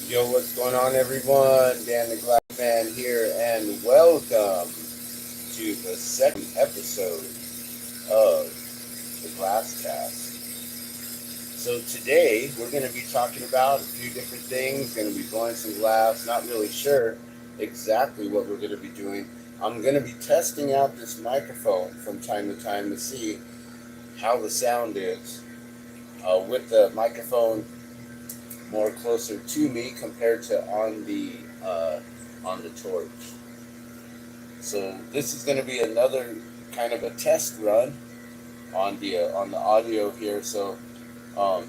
Yo, what's going on, everyone? Dan the Glass Man here, and welcome to the second episode of the Glasscast. So today we're going to be talking about a few different things. Going to be blowing some glass. Not really sure exactly what we're going to be doing. I'm going to be testing out this microphone from time to time to see how the sound is with the microphone more closer to me compared to on the torch. So this is going to be another kind of a test run on the audio here. So um,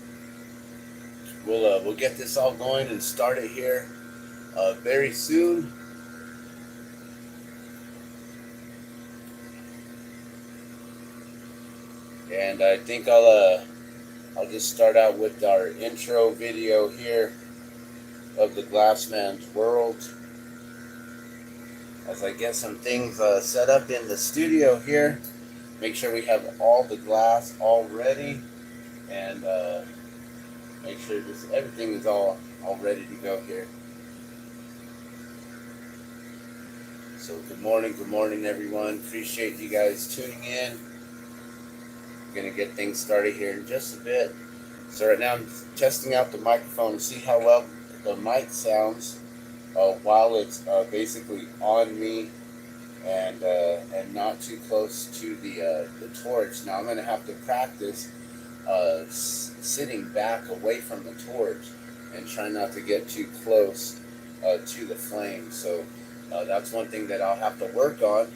we'll get this all going and start it here very soon. And I think I'll just start out with our intro video here of the Glassman's world as I get some things set up in the studio here. Make sure we have all the glass all ready, and make sure just everything is all ready to go here. So good morning everyone. Appreciate you guys tuning in. We're gonna get things started here in just a bit. So right now I'm testing out the microphone to see how well the mic sounds while it's basically on me and not too close to the torch. Now I'm gonna have to practice sitting back away from the torch and try not to get too close to the flame. So that's one thing that I'll have to work on.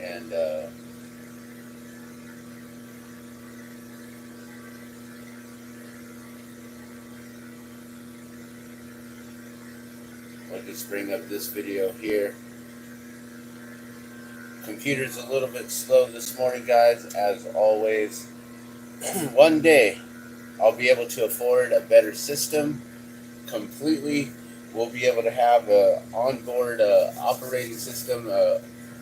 And I'll just bring up this video here. Computer's a little bit slow this morning, guys, as always. One day I'll be able to afford a better system completely. We'll be able to have a onboard operating system,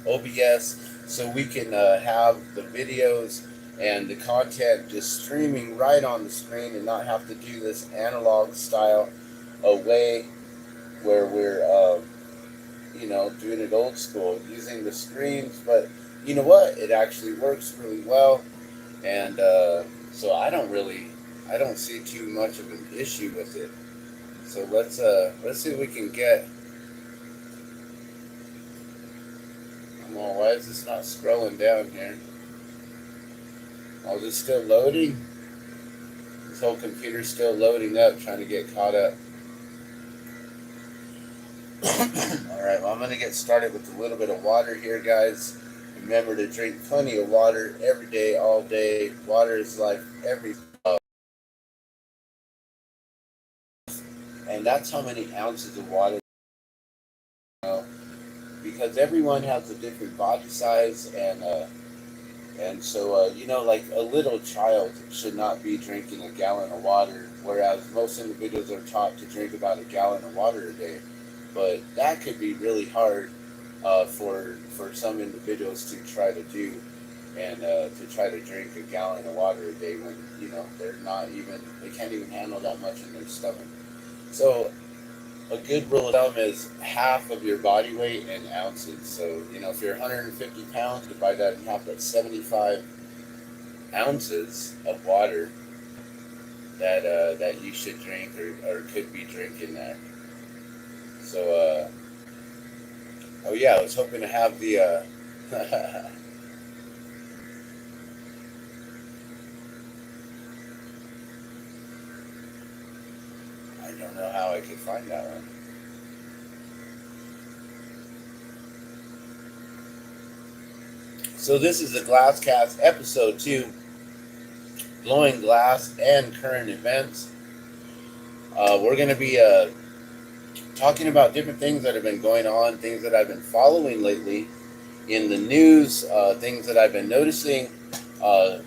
OBS, so we can have the videos and the content just streaming right on the screen and not have to do this analog style way where we're doing it old school using the screens. But you know what, it actually works really well, and so I don't see too much of an issue with it. So let's see if we can get. Come on, why is this not scrolling down here? Oh, this still loading? This whole computer's still loading up, trying to get caught up. Alright, well, I'm going to get started with a little bit of water here, guys. Remember to drink plenty of water every day, all day. Water is life, everything. And that's how many ounces of water, because everyone has a different body size, and so like a little child should not be drinking a gallon of water, whereas most individuals are taught to drink about a gallon of water a day. But that could be really hard for some individuals to try to do, and to try to drink a gallon of water a day when they can't even handle that much in their stomach. So a good rule of thumb is half of your body weight in ounces. So if you're 150 pounds, divide that in half. That's 75 ounces of water that you should drink or could be drinking there. So, oh yeah, I was hoping to have the, I don't know how I could find that one. So this is the Glasscast episode 2, blowing glass and current events. We're going to be talking about different things that have been going on, things that I've been following lately in the news, things that I've been noticing,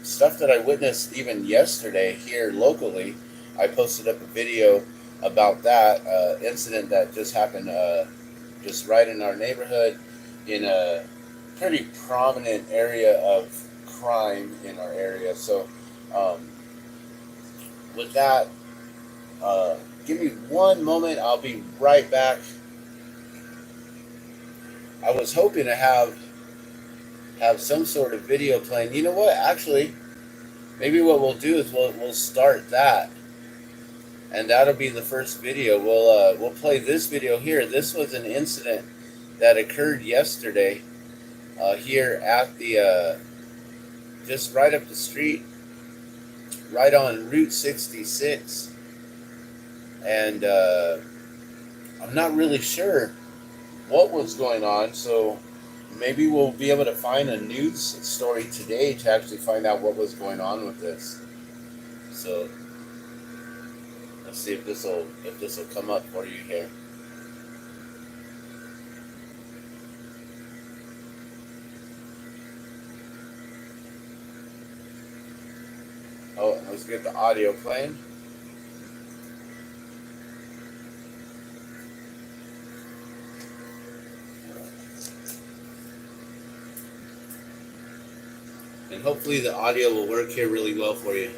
stuff that I witnessed even yesterday here locally. I posted up a video about that incident that just happened just right in our neighborhood, in a pretty prominent area of crime in our area. So with that, Give me one moment. I'll be right back. I was hoping to have some sort of video playing. You know what? Actually, maybe what we'll do is we'll start that, and that'll be the first video. We'll play this video here. This was an incident that occurred yesterday here at the just right up the street, right on Route 66, and I'm not really sure what was going on, so maybe we'll be able to find a news story today to actually find out what was going on with this. So let's see if this will come up for you here. Oh, let's get the audio playing. And hopefully the audio will work here really well for you.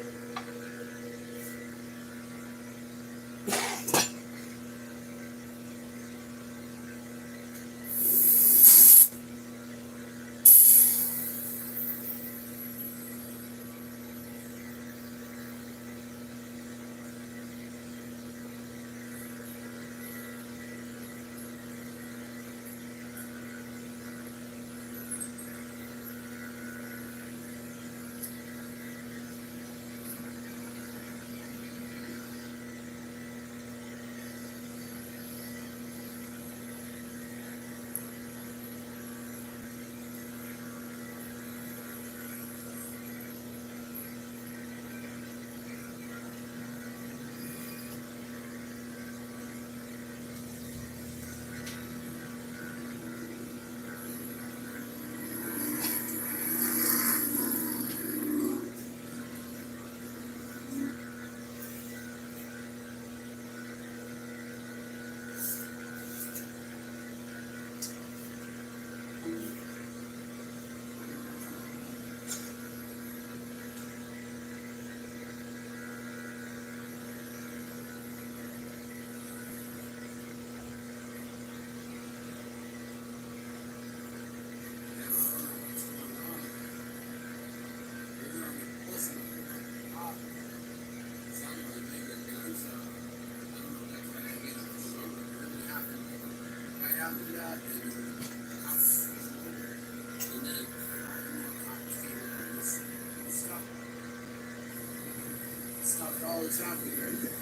Stopped all the traffic right there.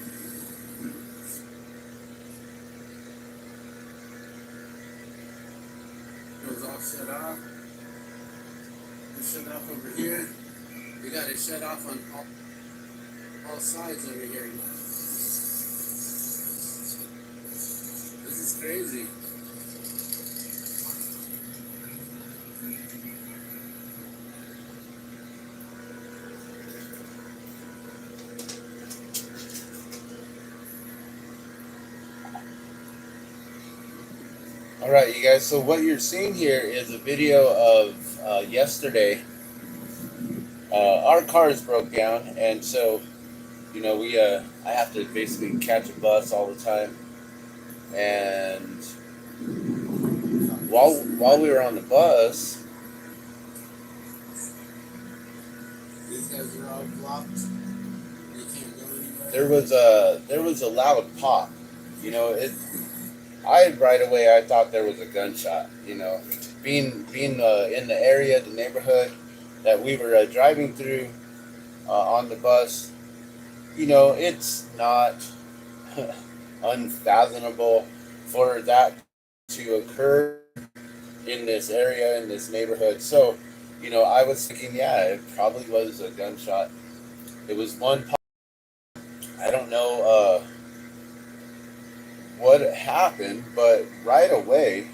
It was all shut off. It's shut off over here. We got it shut off on all sides over here. This is crazy. All right, you guys. So what you're seeing here is a video of yesterday. Our cars broke down, and so I have to basically catch a bus all the time. And while we were on the bus, these guys are all blocked. They can't go anywhere. There was a loud pop. Right away I thought there was a gunshot. Being in the area, the neighborhood that we were driving through on the bus, it's not unfathomable for that to occur in this area, in this neighborhood. So, I was thinking, yeah, it probably was a gunshot. It was one pop. I don't know what happened, but right away,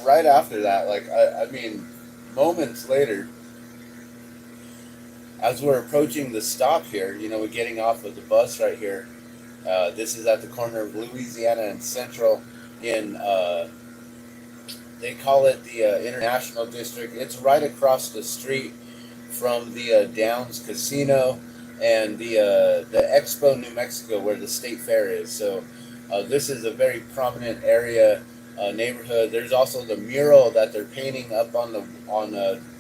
right after that, moments later, as we're approaching the stop here, we're getting off of the bus right here. This is at the corner of Louisiana and Central in, they call it the International District. It's right across the street from the Downs Casino and the Expo, New Mexico, where the state fair is. So this is a very prominent area, neighborhood. There's also the mural that they're painting up on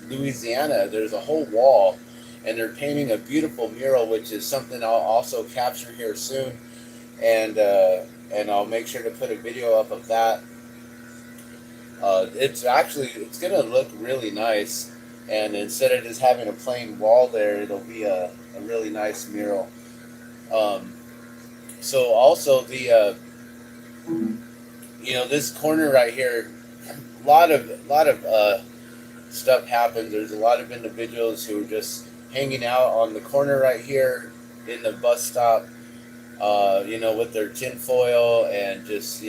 Louisiana. There's a whole wall, and they're painting a beautiful mural, which is something I'll also capture here soon, and I'll make sure to put a video up of that. It's gonna look really nice, and instead of just having a plain wall there, it'll be a really nice mural. So also this corner right here, a lot of stuff happens. There's a lot of individuals who are just hanging out on the corner right here in the bus stop, with their tinfoil and just,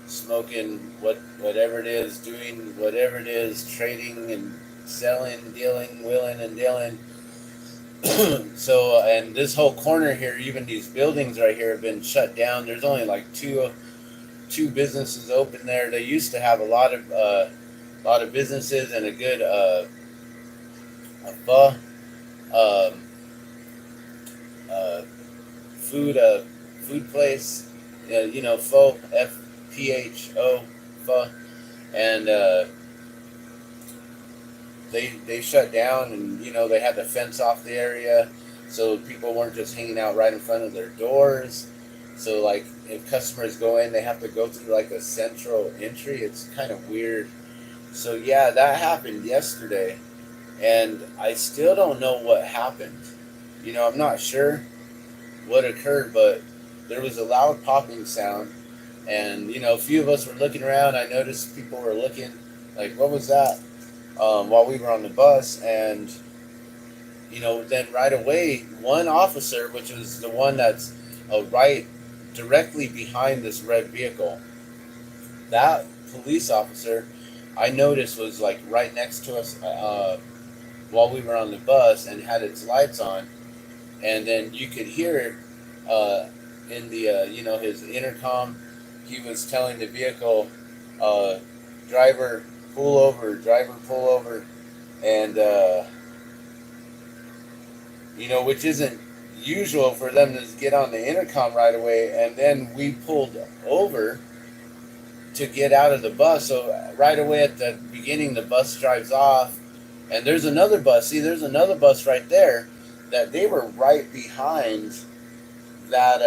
smoking whatever it is, doing whatever it is, trading and selling, dealing, willing and dealing. So, and this whole corner here, even these buildings right here have been shut down. There's only like two businesses open there. They used to have a lot of businesses and a good pho, food place, pho, FPHO, pho, and they shut down, and they had to fence off the area so people weren't just hanging out right in front of their doors. So like if customers go in, they have to go through like a central entry. It's kind of weird. So yeah, that happened yesterday, and I still don't know what happened. I'm not sure what occurred, but there was a loud popping sound, and a few of us were looking around. I noticed people were looking like, what was that? While we were on the bus, and then right away, one officer, which was the one that's right directly behind this red vehicle, that police officer, I noticed was like right next to us while we were on the bus and had its lights on, and then you could hear it in the his intercom. He was telling the vehicle, driver pull over, and which isn't usual for them to get on the intercom right away. And then we pulled over to get out of the bus. So right away at the beginning, the bus drives off, and there's another bus. See, there's another bus right there that they were right behind that.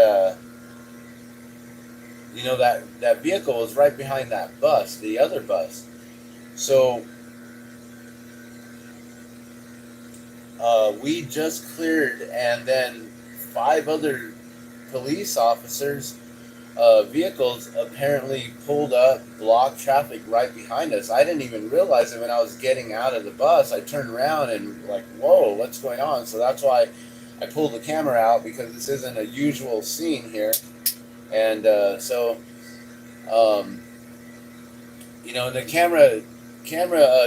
That vehicle was right behind that bus, the other bus. So we just cleared, and then 5 other police officers' vehicles apparently pulled up, blocked traffic right behind us. I didn't even realize it when I was getting out of the bus. I turned around and like, whoa, what's going on? So that's why I pulled the camera out, because this isn't a usual scene here. And the camera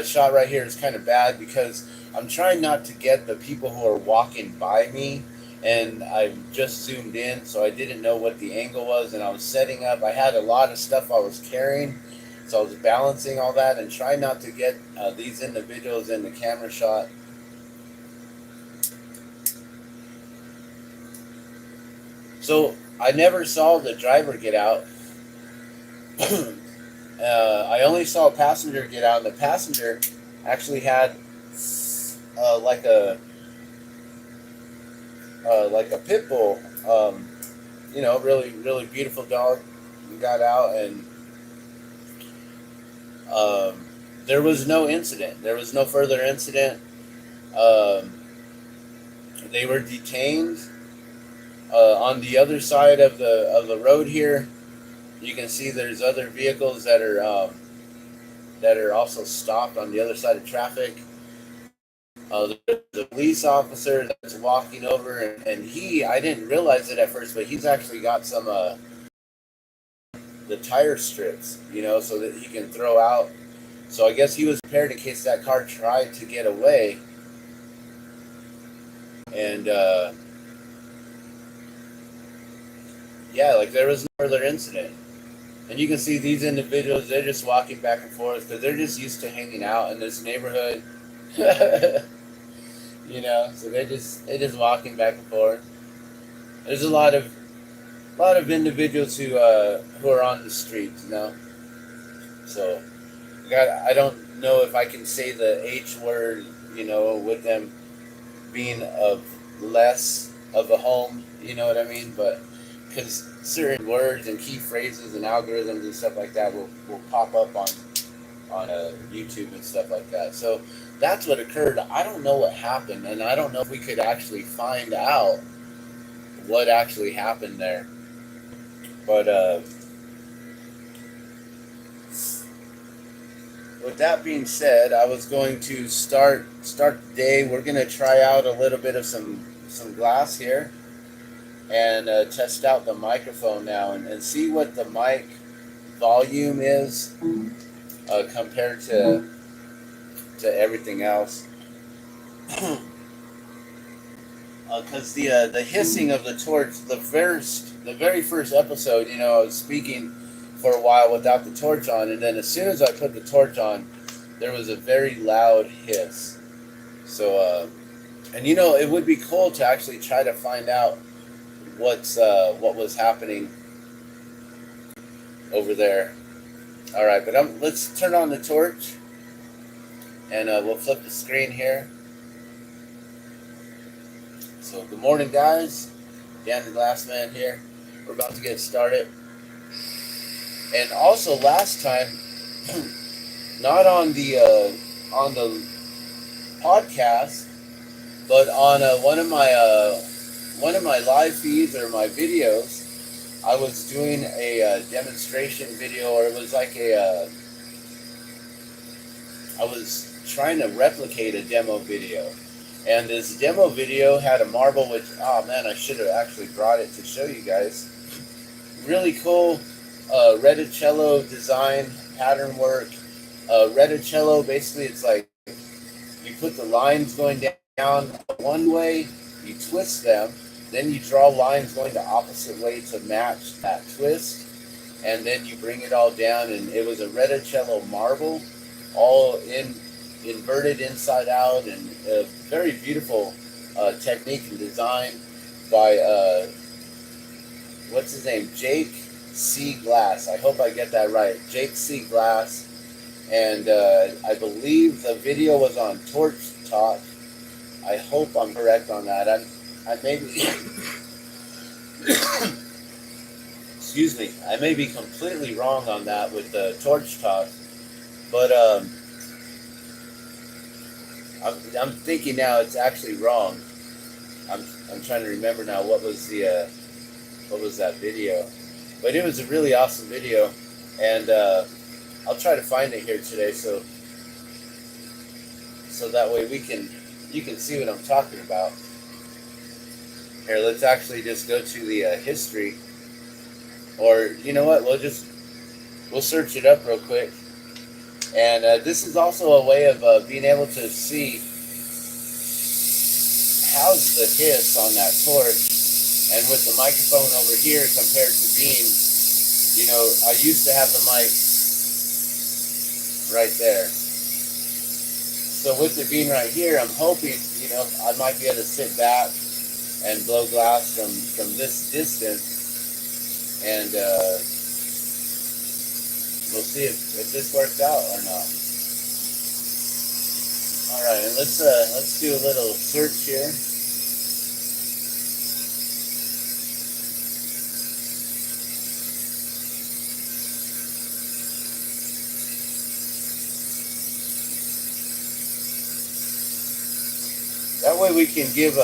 shot right here is kind of bad, because I'm trying not to get the people who are walking by me, and I just zoomed in, so I didn't know what the angle was, and I was setting up. I had a lot of stuff I was carrying, so I was balancing all that and trying not to get these individuals in the camera shot. So I never saw the driver get out. I only saw a passenger get out, and the passenger actually had like a pit bull, really, really beautiful dog. We got out, and there was no incident. There was no further incident. They were detained on the other side of the road here. You can see there's other vehicles that are also stopped on the other side of traffic. There's a police officer that's walking over, and I didn't realize it at first, but he's actually got some the tire strips, so that he can throw out. So I guess he was prepared in case that car tried to get away. And there was no further incident. And you can see these individuals, they're just walking back and forth because they're just used to hanging out in this neighborhood. So they just walking back and forth. There's a lot of individuals who are on the streets. So I don't know if I can say the H word, with them being of less of a home, you know what I mean? But because certain words and key phrases and algorithms and stuff like that will pop up on YouTube and stuff like that. So that's what occurred. I don't know what happened, and I don't know if we could actually find out what actually happened there. But with that being said, I was going to start the day. We're going to try out a little bit of some glass here and test out the microphone now and see what the mic volume is compared to everything else. Because the hissing of the torch, the very first episode, I was speaking for a while without the torch on, and then as soon as I put the torch on, there was a very loud hiss. So, and it would be cool to actually try to find out what was happening over there. All right, but let's turn on the torch, and we'll flip the screen here. So, good morning, guys. Dan the Glassman here. We're about to get started. And also, last time, not on the podcast, but on one of my live feeds or my videos, I was doing a demonstration video, or it was like I was trying to replicate a demo video. And this demo video had a marble, which, oh man, I should have actually brought it to show you guys. Really cool reticello design, pattern work. Reticello, basically, it's like you put the lines going down one way, you twist them, then you draw lines going the opposite way to match that twist, and then you bring it all down, and it was a reticello marble, all inverted inside out, and a very beautiful technique and design by what's his name, Jake C. Glass. I hope I get that right, Jake C. Glass. And I believe the video was on Torch Talk. I hope I'm correct on that. I may be excuse me, I may be completely wrong on that with the Torch Talk, but I'm thinking now it's actually wrong. I'm trying to remember now what was that video, but it was a really awesome video, and I'll try to find it here today, so that way you can see what I'm talking about. Here, let's actually just go to the history, or you know what? We'll search it up real quick. And this is also a way of being able to see how's the hiss on that torch, and with the microphone over here compared to being, I used to have the mic right there. So with it being right here, I'm hoping, I might be able to sit back and blow glass from this distance, and we'll see if this works out or not. All right, and let's do a little search here. That way we can give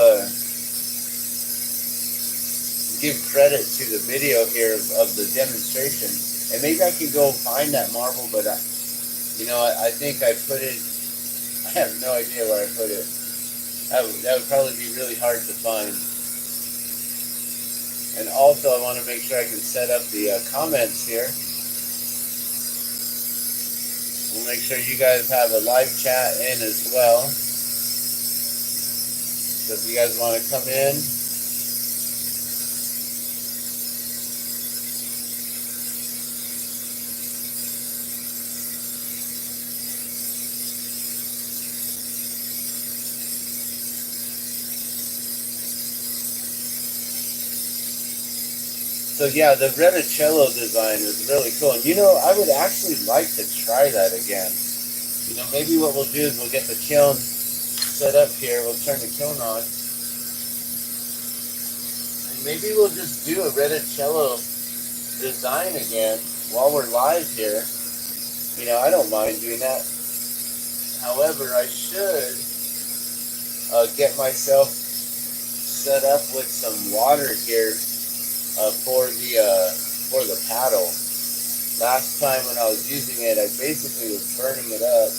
credit to the video here of the demonstration. And maybe I can go find that marble, but I think I put it. I have no idea where I put it. That would probably be really hard to find. And also, I want to make sure I can set up the comments here. We'll make sure you guys have a live chat in as well. So if you guys want to come in. So yeah, the reticello design is really cool. And you know, I would actually like to try that again. You know, maybe what we'll do is we'll get the kiln set up here. We'll turn the kiln on. And maybe we'll just do a reticello design again while we're live here. You know, I don't mind doing that. However, I should get myself set up with some water here for the paddle. Last time when I was using it, I basically was burning it up,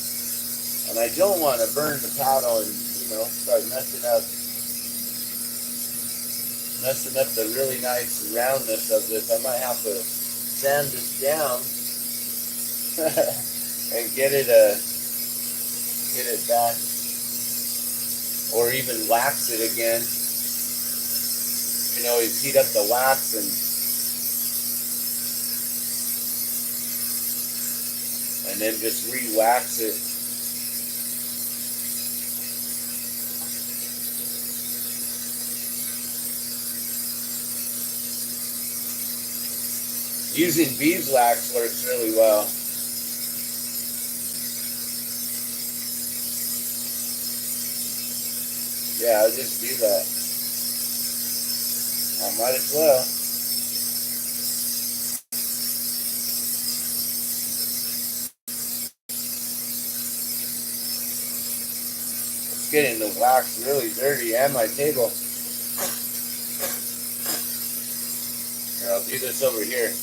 and I don't want to burn the paddle and, you know, start messing up the really nice roundness of this. I might have to sand this down and get it back, or even wax it again. You know, you heat up the wax and then just re-wax it. Using beeswax works really well. Yeah, I'll just do that. I might as well. It's getting the wax really dirty and my table. Here, I'll do this over here.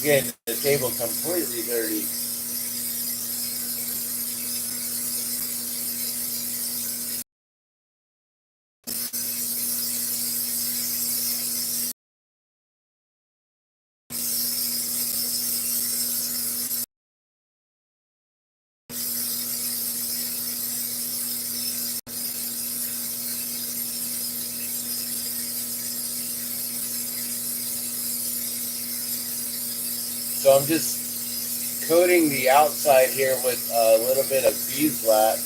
Getting the table completely dirty. So I'm just coating the outside here with a little bit of beeswax.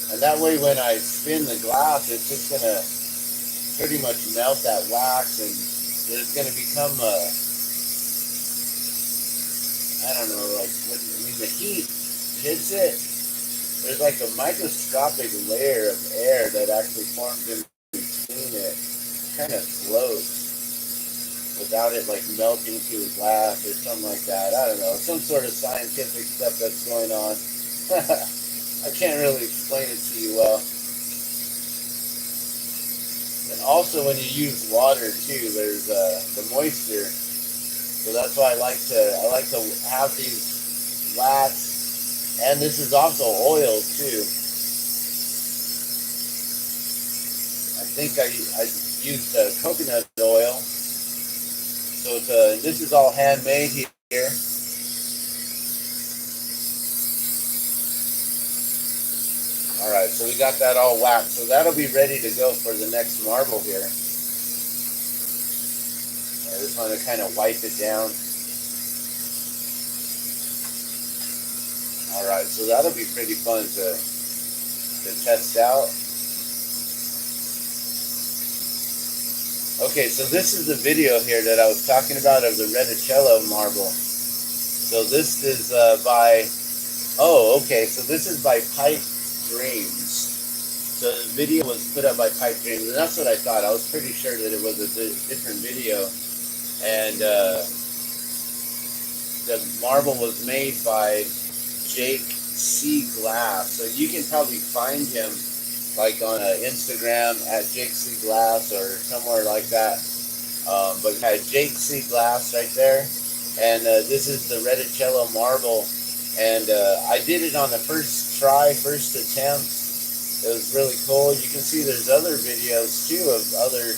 And that way when I spin the glass, it's just going to pretty much melt that wax, and there's going to become I don't know, like when the heat hits it, there's like a microscopic layer of air that actually forms in between it. Kind of floats without it like melting to the glass or something like that. I don't know, some sort of scientific stuff that's going on. I can't really explain it to you well. And also when you use water too, there's the moisture. So that's why I like to have these wax, and this is also oil too. I think I used coconut oil. So it's this is all handmade here. Alright, so we got that all waxed. So that'll be ready to go for the next marble here. I just want to kind of wipe it down. Alright, so that'll be pretty fun to test out. Okay, so this is the video here that I was talking about of the reticello marble. So this is by, so this is by Pipe Dreams. So the video was put up by Pipe Dreams, and that's what I thought. I was pretty sure that it was a different video. And the marble was made by Jake C. Glass. So you can probably find him like on Instagram at Jake C. Glass or somewhere like that. But yeah, Jake C. Glass right there. And this is the reticello marble. And I did it on the first try, first attempt. It was really cool. You can see there's other videos too of other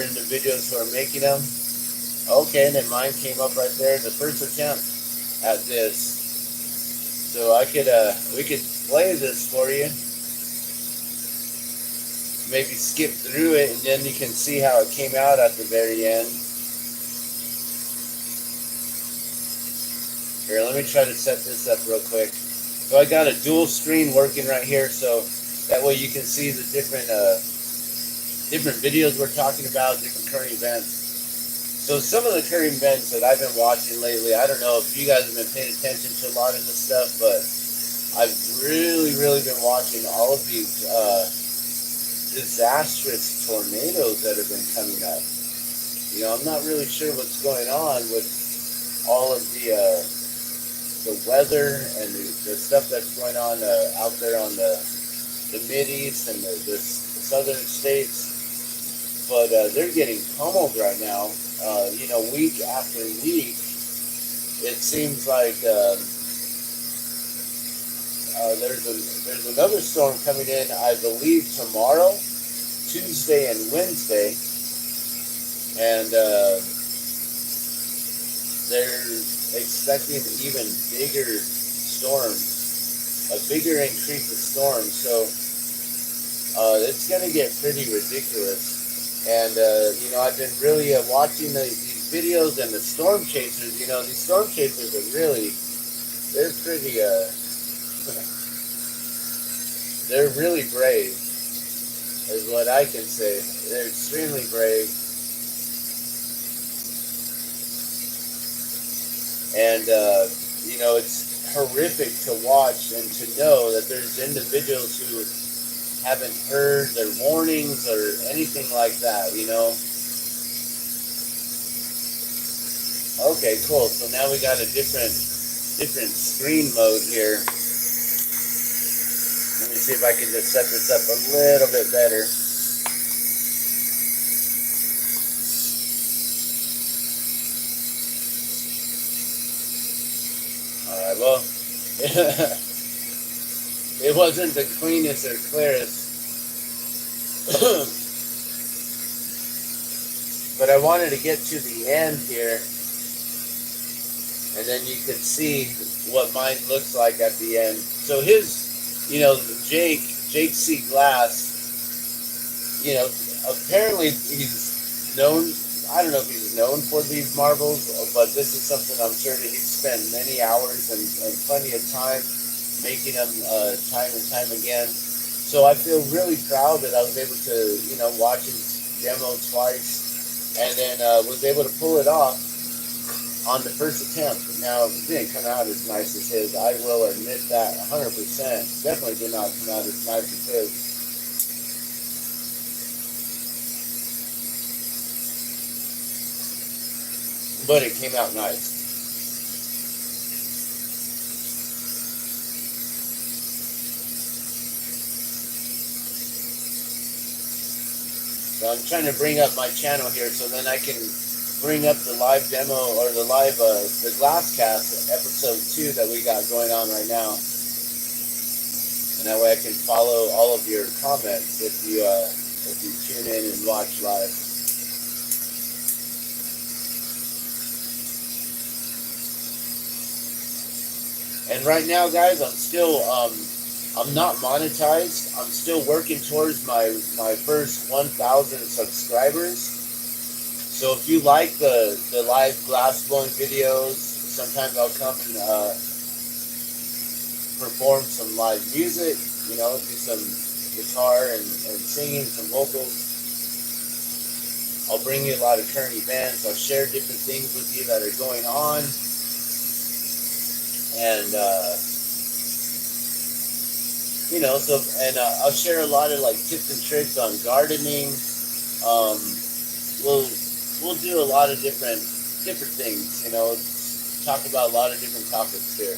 individuals who are making them. Okay, and then mine came up right there, the first attempt at this. So I could we could play this for you. Maybe skip through it, and then you can see how it came out at the very end. Here, let me try to set this up real quick. So I got a dual screen working right here, so That way you can see the different videos we're talking about, different current events. So some of the current events that I've been watching lately, I don't know if you guys have been paying attention to a lot of this stuff, but I've really been watching all of these disastrous tornadoes that have been coming up. You know, I'm not really sure what's going on with all of the weather and the stuff that's going on out there on the Mideast and the southern states, but they're getting pummeled right now. You know, week after week, it seems like there's another storm coming in, I believe, tomorrow, Tuesday and Wednesday, and they're expecting even bigger storms, a bigger increase of storms. So it's going to get pretty ridiculous. And you know, I've been really watching these videos and the storm chasers. You know, these storm chasers are they're pretty they're really brave, is what I can say. They're extremely brave. And, you know, it's horrific to watch and to know that there's individuals who haven't heard their warnings or anything like that, you know. Okay, cool. So now we got a different screen mode here. Let me see if I can just set this up a little bit better. Alright, well, it wasn't the cleanest or clearest. But I wanted to get to the end here, and then you could see what mine looks like at the end. So his, you know, Jake C. Glass, you know, apparently he's known, I don't know if he's known for these marbles, but this is something I'm sure that he's spent many hours and plenty of time making them time and time again. So I feel really proud that I was able to, you know, watch his demo twice, and then was able to pull it off on the first attempt. Now, it didn't come out as nice as his. I will admit that 100%. Definitely did not come out as nice as his. But it came out nice. So I'm trying to bring up my channel here so then I can bring up the live demo or the live the Glasscast episode 2 that we got going on right now, and that way I can follow all of your comments if you tune in and watch live. And right now, guys, I'm still I'm not monetized. I'm still working towards my first 1,000 subscribers. So if you like the live glass blowing videos, sometimes I'll come and perform some live music, you know, do some guitar and singing, some vocals. I'll bring you a lot of current events. I'll share different things with you that are going on. And, you know, so, and I'll share a lot of like tips and tricks on gardening. We'll do a lot of different things, you know, talk about a lot of different topics here.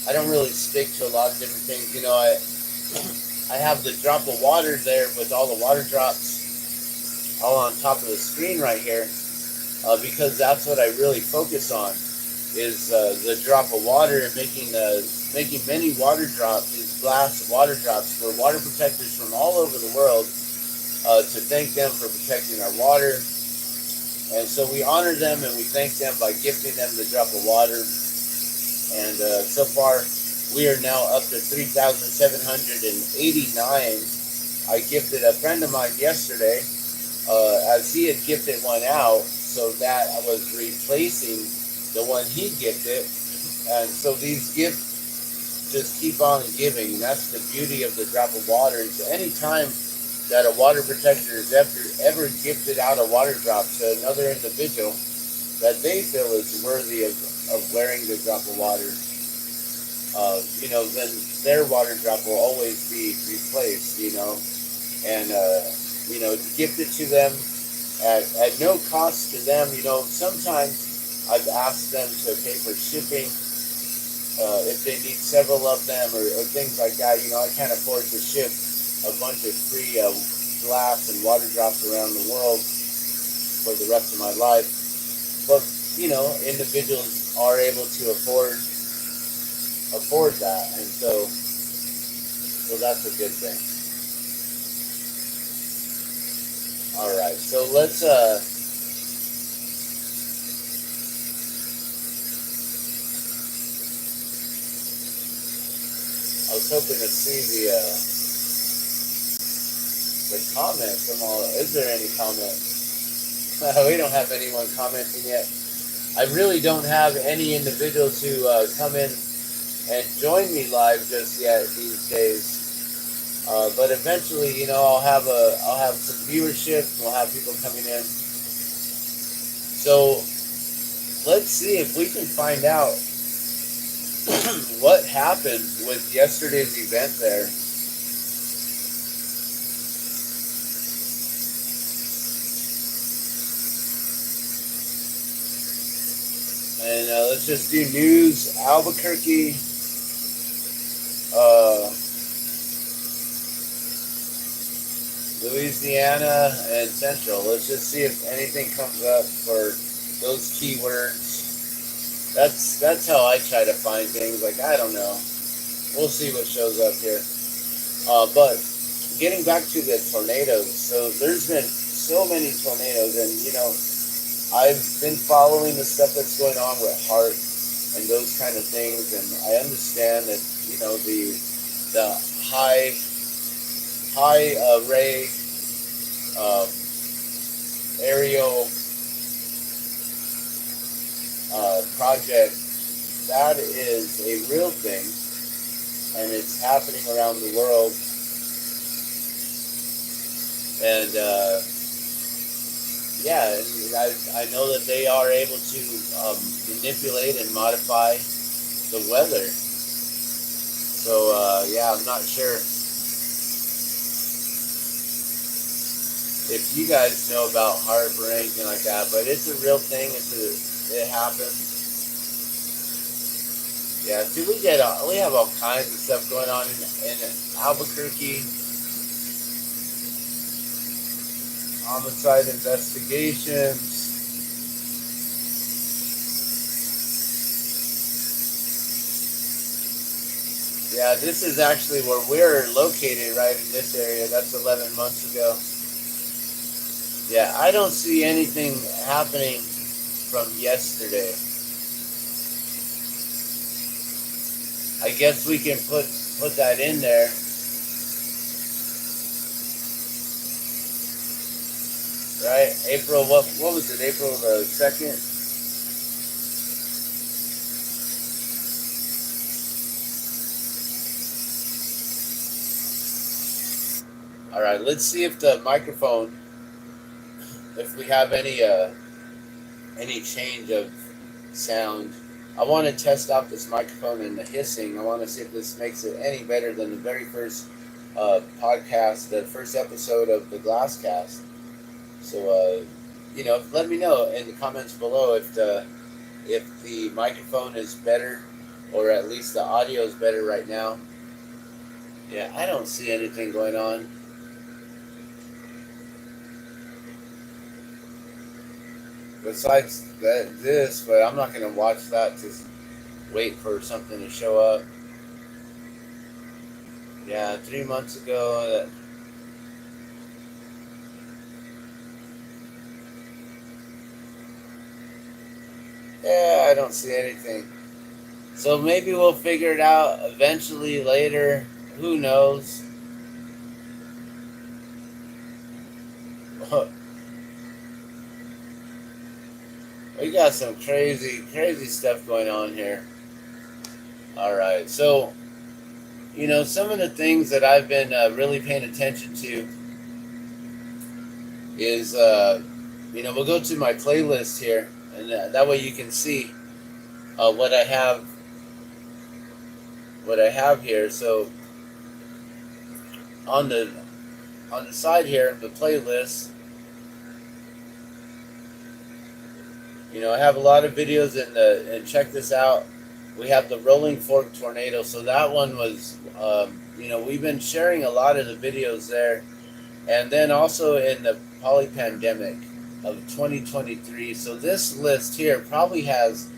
I don't really stick to a lot of different things, you know. I have the drop of water there with all the water drops all on top of the screen right here, because that's what I really focus on, is the drop of water and making many water drops, these glass water drops for water protectors from all over the world, to thank them for protecting our water. And so we honor them and we thank them by gifting them the drop of water. And so far, we are now up to 3,789. I gifted a friend of mine yesterday, as he had gifted one out, so that I was replacing the one he gifted. And so these gift just keep on giving. And that's the beauty of the drop of water. And so anytime that a water protector is ever gifted out a water drop to another individual that they feel is worthy of wearing the drop of water, then their water drop will always be replaced, and, gift it to them at no cost to them. Sometimes I've asked them to pay for shipping if they need several of them or things like that. I can't afford to ship a bunch of free glass and water drops around the world for the rest of my life. But, individuals are able to afford that. And so that's a good thing. All right. So let's, I was hoping to see the comments from all. Is there any comments? We don't have anyone commenting yet. I really don't have any individuals who come in and join me live just yet these days. But eventually, I'll have some viewership. We'll have people coming in. So let's see if we can find out what happened with yesterday's event there. And let's just do news, Albuquerque, Louisiana, and Central. Let's just see if anything comes up for those keywords. That's how I try to find things. Like, I don't know. We'll see what shows up here. But getting back to the tornadoes. So there's been so many tornadoes, and I've been following the stuff that's going on with heart and those kind of things, and I understand that the high ray aerial project, that is a real thing, and it's happening around the world. And I know that they are able to manipulate and modify the weather. So I'm not sure if you guys know about HARP or anything like that, but it's a real thing. It happens. Yeah, see, we have all kinds of stuff going on in Albuquerque. Homicide investigations. Yeah, this is actually where we're located, right in this area. That's 11 months ago. Yeah, I don't see anything happening from yesterday. I guess we can put that in there. Right? April, what was it? April the 2nd? All right, let's see if the microphone, if we have any change of sound. I want to test out this microphone and the hissing. I want to see if this makes it any better than the very first podcast, the first episode of the THEGLASSCAST. So, let me know in the comments below if the microphone is better, or at least the audio is better right now. Yeah, I don't see anything going on. Besides this, but I'm not going to watch that to wait for something to show up. Yeah, 3 months ago. Yeah, I don't see anything. So maybe we'll figure it out eventually later. Who knows? We got some crazy stuff going on here. Alright, so some of the things that I've been really paying attention to is, we'll go to my playlist here, and that way you can see what I have here. So on the side here, the playlist, I have a lot of videos and check this out. We have the Rolling Fork tornado. So that one was, we've been sharing a lot of the videos there. And then also in the poly pandemic of 2023. So this list here probably has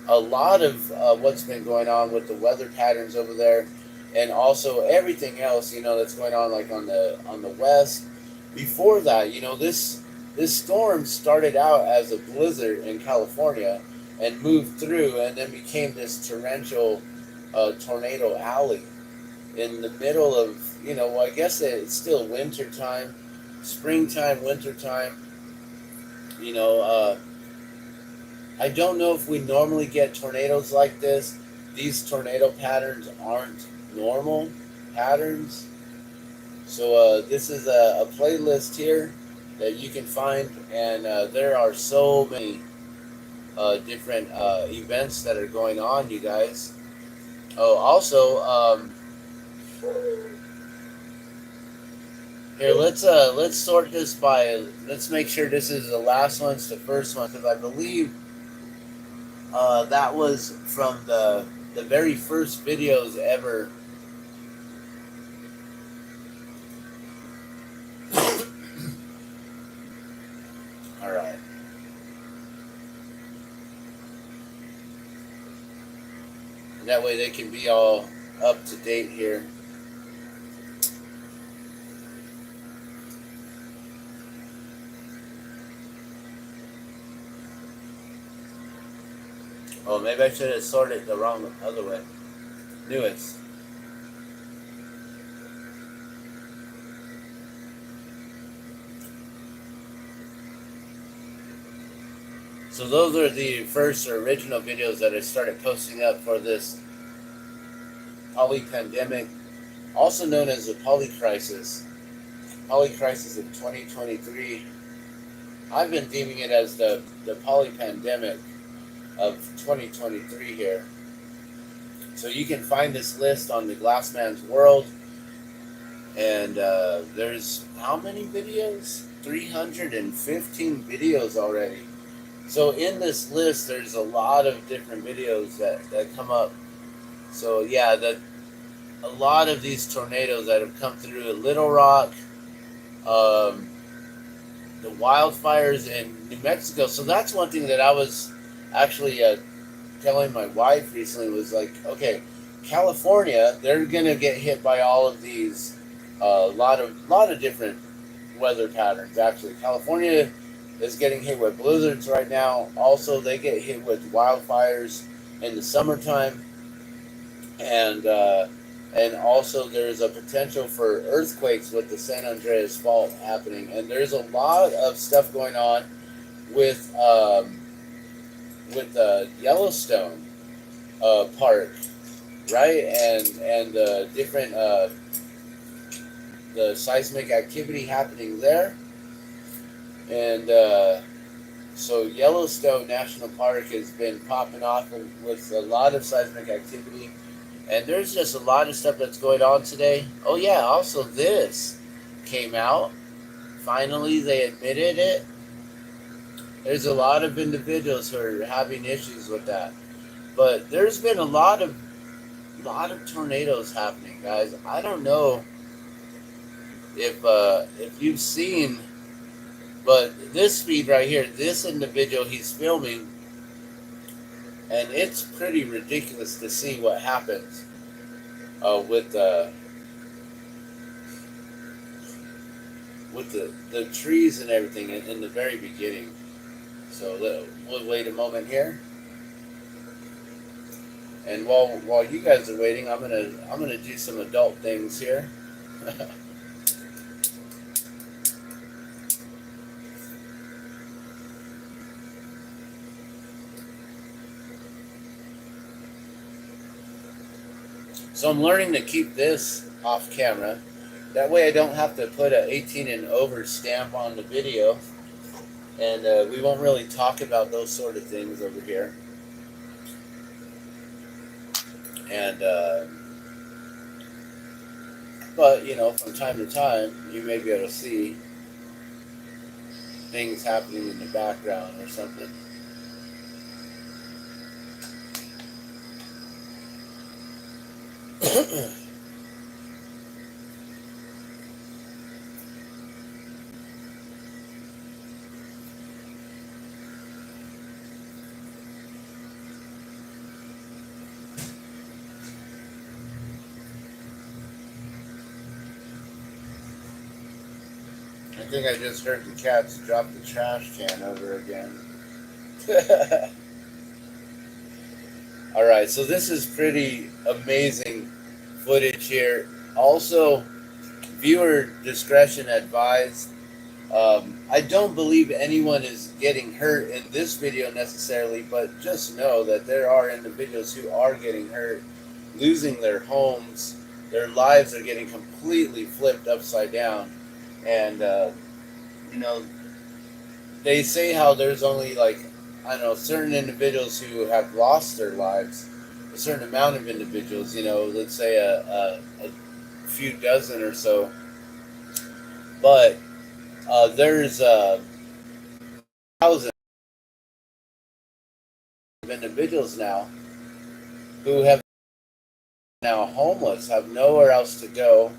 a lot of what's been going on with the weather patterns over there, and also everything else, that's going on, like on the west. Before that, this storm started out as a blizzard in California and moved through, and then became this torrential tornado alley in the middle of, I guess it's still winter time, springtime, winter time. I don't know if we normally get tornadoes like this. These tornado patterns aren't normal patterns. So this is a playlist here that you can find, and there are so many different events that are going on, you guys. Oh, also, here, let's sort this by. Let's make sure this is the last one's the first one, because I believe that was from the very first videos ever. All right. And that way they can be all up to date here. Oh, maybe I should have sorted the wrong other way. Newest. So those are the first original videos that I started posting up for this poly pandemic, also known as the poly crisis. Poly crisis of 2023. I've been deeming it as the poly pandemic of 2023 here. So you can find this list on the THEGLASSMAN'S World, and there's how many videos? 315 videos already. So in this list, there's a lot of different videos that come up. So yeah, a lot of these tornadoes that have come through Little Rock, the wildfires in New Mexico. So that's one thing that I was actually telling my wife recently, was like, okay, California, they're gonna get hit by all of these, lot of different weather patterns. Actually, California is getting hit with blizzards right now. Also, they get hit with wildfires in the summertime, and also there's a potential for earthquakes with the San Andreas Fault happening. And there's a lot of stuff going on with Yellowstone Park, right? And the different the seismic activity happening there. And so Yellowstone National Park has been popping off with a lot of seismic activity. And there's just a lot of stuff that's going on today. Oh yeah, also this came out. Finally, they admitted it. There's a lot of individuals who are having issues with that. But there's been a lot of tornadoes happening, guys. I don't know if you've seen, but this feed right here, this individual, he's filming, and it's pretty ridiculous to see what happens with the trees and everything in the very beginning. So we'll wait a moment here, and while you guys are waiting, I'm gonna do some adult things here. So I'm learning to keep this off camera. That way I don't have to put a 18 and over stamp on the video. And we won't really talk about those sort of things over here. And but from time to time, you may be able to see things happening in the background or something. I think I just heard the cats drop the trash can over again. Alright, so this is pretty amazing footage here. Also, viewer discretion advised. I don't believe anyone is getting hurt in this video necessarily, but just know that there are individuals who are getting hurt, losing their homes. Their lives are getting completely flipped upside down. And, they say how there's only certain individuals who have lost their lives, a certain amount of individuals, let's say a few dozen or so. But there's thousands of individuals now who have now homeless, have nowhere else to go.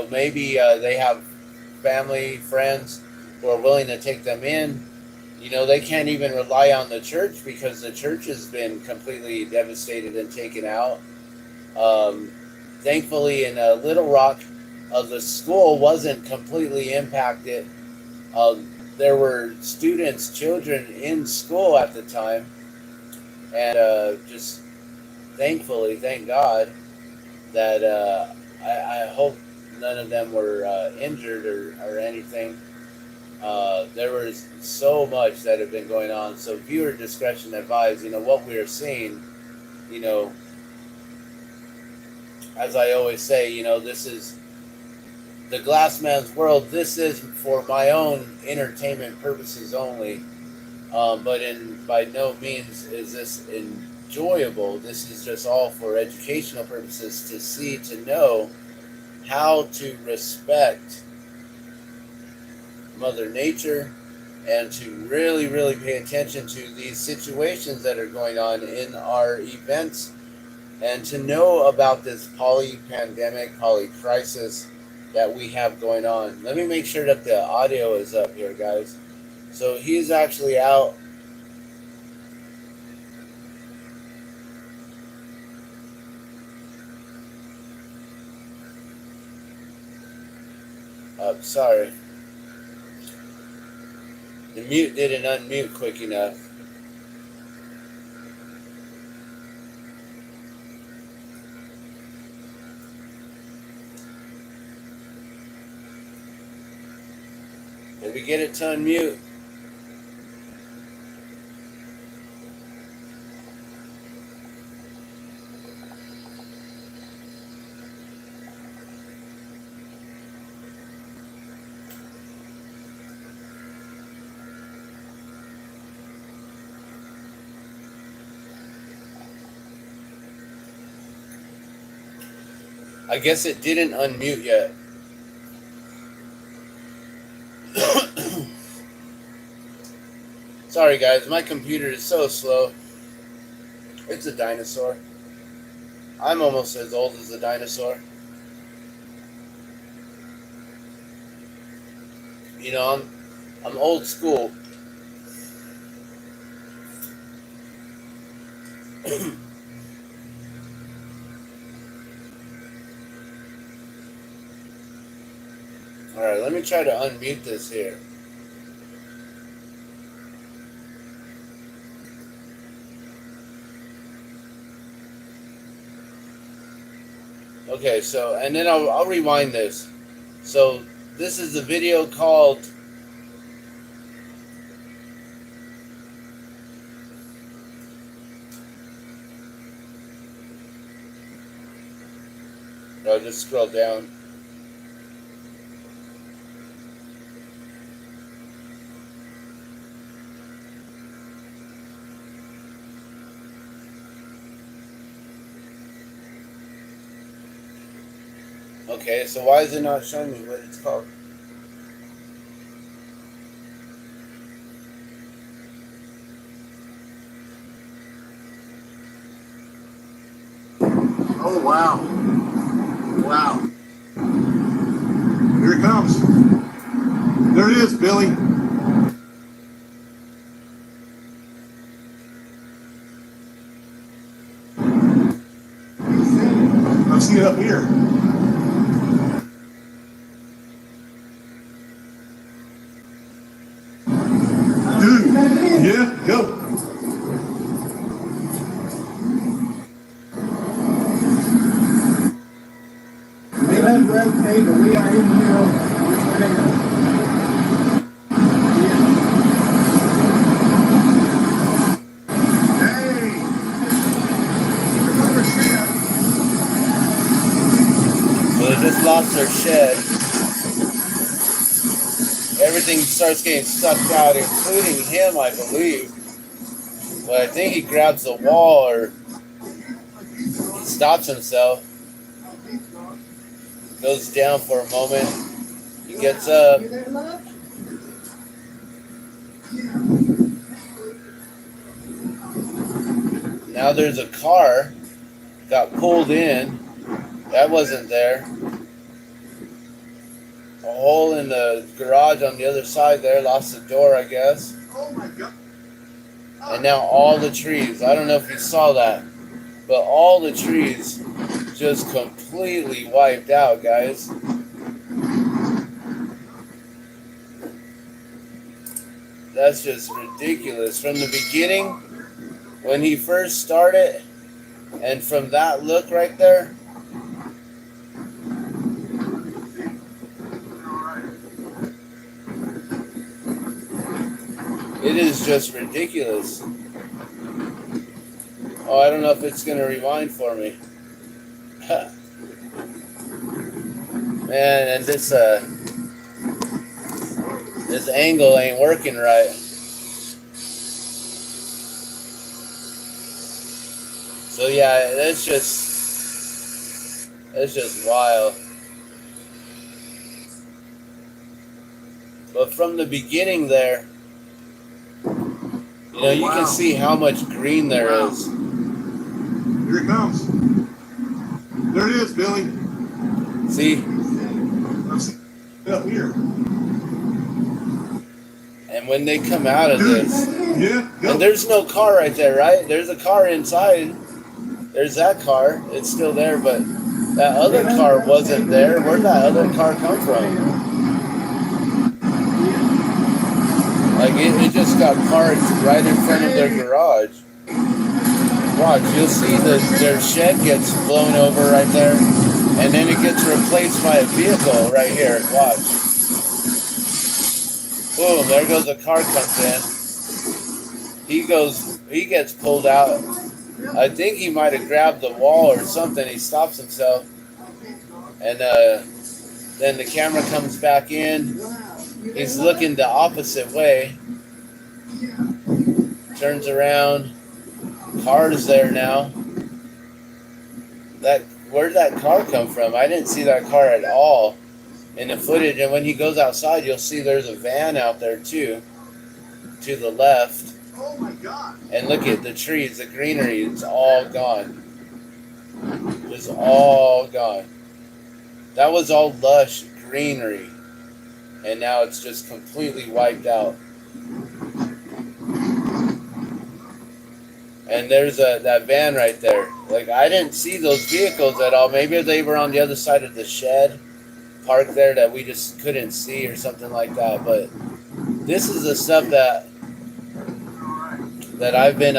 Maybe they have family, friends who are willing to take them in. They can't even rely on the church because the church has been completely devastated and taken out. Thankfully, in Little Rock, the school wasn't completely impacted. There were students, children in school at the time, and just thankfully, thank God, that I hope none of them were injured or anything. There was so much that had been going on. So viewer discretion advised. What we are seeing, as I always say, this is the Glass Man's world. This is for my own entertainment purposes only. But by no means is this enjoyable. This is just all for educational purposes, to see, to know how to respect Mother Nature, and to really, really pay attention to these situations that are going on in our events, and to know about this poly-pandemic, poly-crisis that we have going on. Let me make sure that the audio is up here, guys. So he's actually out. Sorry. The mute didn't unmute quick enough. Did we get it to unmute? I guess it didn't unmute yet. Sorry guys, my computer is so slow. It's a dinosaur. I'm almost as old as a dinosaur. I'm old school. Alright, let me try to unmute this here. Okay, so, and then I'll rewind this. So, this is the video called No, just scroll down. Okay, so why is it not showing me what it's called? Oh, wow. Wow. Here it comes. There it is, Billy. I've seen it up here. Dude, yeah, go. They let rotate, but we are in here. So they just lost their shed. Everything starts getting sucked out, including him, I believe. But I think he grabs the wall or he stops himself. Goes down for a moment. He gets up. Now there's a car. Got pulled in. That wasn't there. A hole in the garage on the other side there. Lost the door, I guess. Oh my God. And now all the trees. I don't know if you saw that. But all the trees just completely wiped out, guys. That's just ridiculous. From the beginning, when he first started, and from that look right there, it is just ridiculous. Oh, I don't know if it's going to rewind for me. Man, and this angle ain't working right. So yeah, that's just wild. But from the beginning there, you know, you can see how much green there is. Here it comes. There it is, Billy. See? I've seen it up here. And when they come out of this, Yeah, go. and there's no car right there, right? There's a car inside. There's that car. It's still there, but that other car wasn't there. Where'd that other car come from? Like, it just got parked right in front of their garage. Watch, you'll see their shed gets blown over right there, and then it gets replaced by a vehicle right here. Watch. Boom, there goes a car comes in. He gets pulled out. I think he might have grabbed the wall or something. He stops himself. And then the camera comes back in. He's looking the opposite way. Turns around. Car's there now. Where'd that car come from? I didn't see that car at all in the footage. And when he goes outside, you'll see there's a van out there too, to the left. Oh my God. And look at the trees, the greenery, it's all gone. Just all gone. That was all lush greenery. And now it's just completely wiped out. And there's that van right there. Like, I didn't see those vehicles at all. Maybe they were on the other side of the shed, parked there, that we just couldn't see or something like that. But this is the stuff that I've been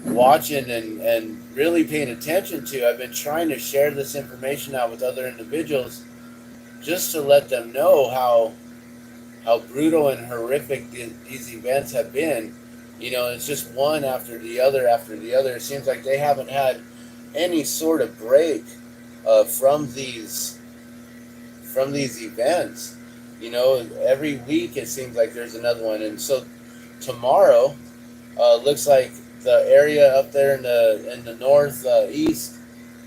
watching and really paying attention to. I've been trying to share this information out with other individuals just to let them know how brutal and horrific these events have been. You know, it's just one after the other after the other. It seems like they haven't had any sort of break from these events. Every week it seems like there's another one, and so tomorrow looks like the area up there in the north east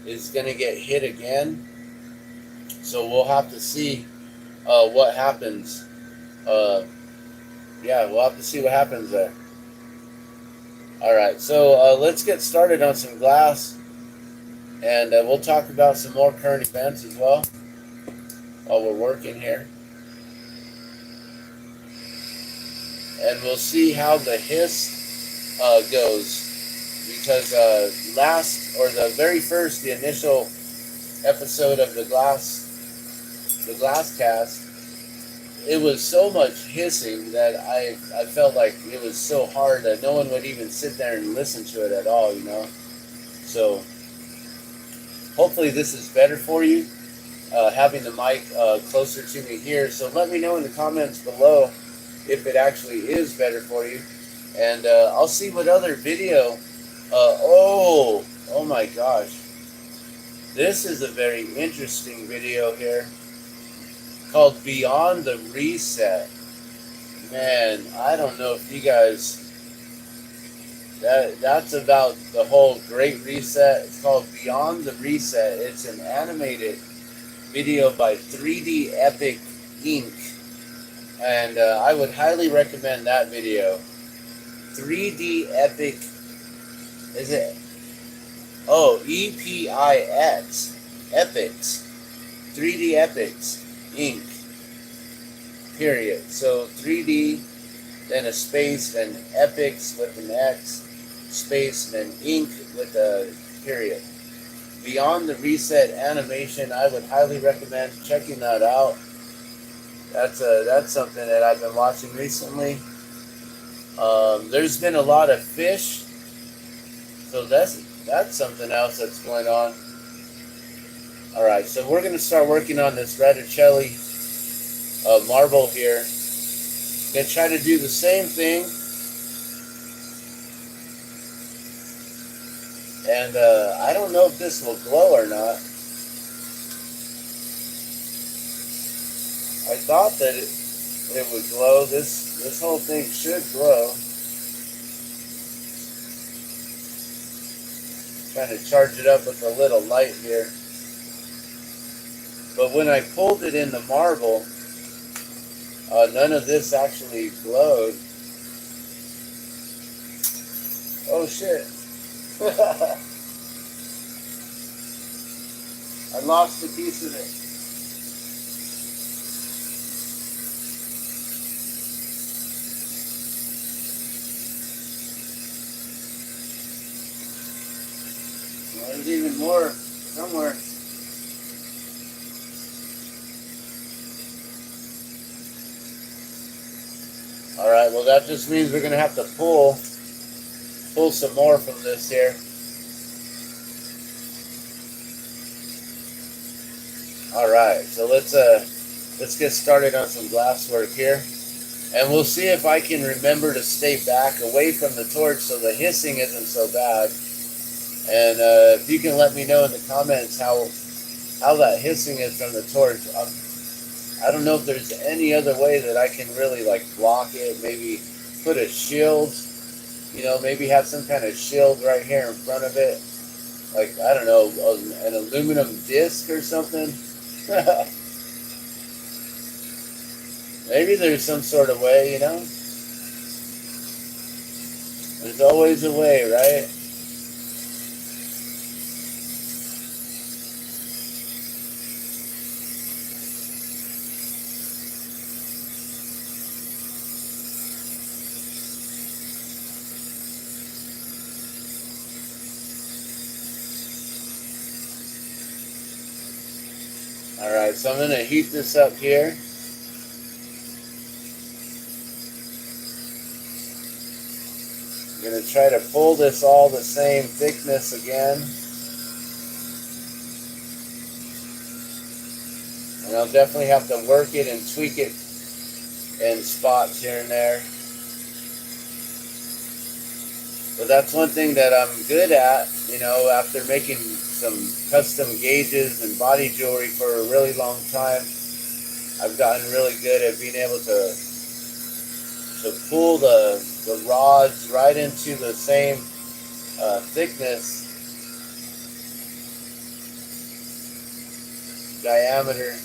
is going to get hit again. So we'll have to see what happens. Uh, yeah, we'll have to see what happens there. All right, so let's get started on some glass, and we'll talk about some more current events as well while we're working here. And we'll see how the hiss goes, because the very first, the initial episode of the Glasscast, it was so much hissing that I felt like it was so hard that no one would even sit there and listen to it at all, So hopefully this is better for you, having the mic closer to me here. So let me know in the comments below if it actually is better for you. And I'll see what other video. Oh my gosh. This is a very interesting video here, called Beyond the Reset. Man, I don't know if you guys, that's about the whole Great Reset. It's called Beyond the Reset. It's an animated video by 3D Epic Inc. And I would highly recommend that video. 3D Epic, is it? Oh, EPIX, Epics, 3D Epics Inc. Period. So 3D, then a space, then Epics with an X, space, then Inc. with a period. Beyond the Reset animation, I would highly recommend checking that out. That's something that I've been watching recently. There's been a lot of fish, so that's something else that's going on. All right, so we're going to start working on this Radicelli marble here. Going to try to do the same thing, and I don't know if this will glow or not. I thought that it would glow. This whole thing should glow. Trying to charge it up with a little light here. But when I pulled it in the marble, none of this actually glowed. Oh shit. I lost a piece of it. There's even more somewhere. Alright, well that just means we're going to have to pull some more from this here. Alright, so let's get started on some glass work here. And we'll see if I can remember to stay back away from the torch so the hissing isn't so bad. And if you can let me know in the comments how that hissing is from the torch. I don't know if there's any other way that I can really block it. Maybe put a shield, maybe have some kind of shield right here in front of it. I don't know, an aluminum disc or something. Maybe there's some sort of way, There's always a way, right? Alright, so I'm going to heat this up here. I'm going to try to pull this all the same thickness again. And I'll definitely have to work it and tweak it in spots here and there. But that's one thing that I'm good at, after making some custom gauges and body jewelry for a really long time. I've gotten really good at being able to pull the rods right into the same thickness, diameter.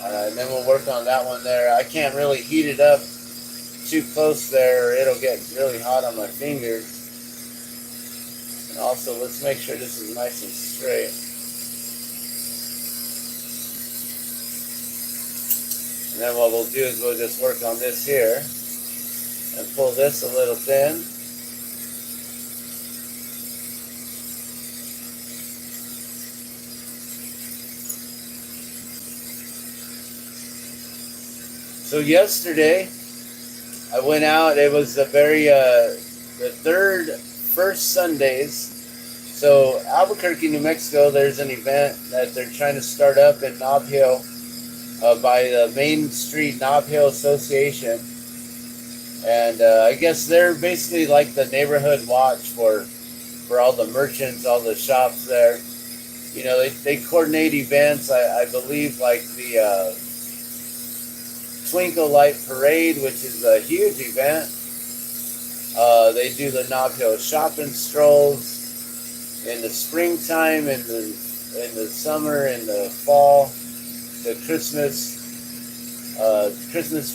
Alright, and then we'll work on that one there. I can't really heat it up too close there or it'll get really hot on my fingers. And also, let's make sure this is nice and straight. And then what we'll do is we'll just work on this here and pull this a little thin. So yesterday, I went out. It was the first Sundays. So Albuquerque, New Mexico, there's an event that they're trying to start up in Nob Hill by the Main Street Nob Hill Association. And I guess they're basically like the neighborhood watch for all the merchants, all the shops there. You know, they coordinate events. I believe like the Twinkle Light Parade, which is a huge event. They do the Nob Hill shopping strolls in the springtime, in the summer, in the fall, the Christmas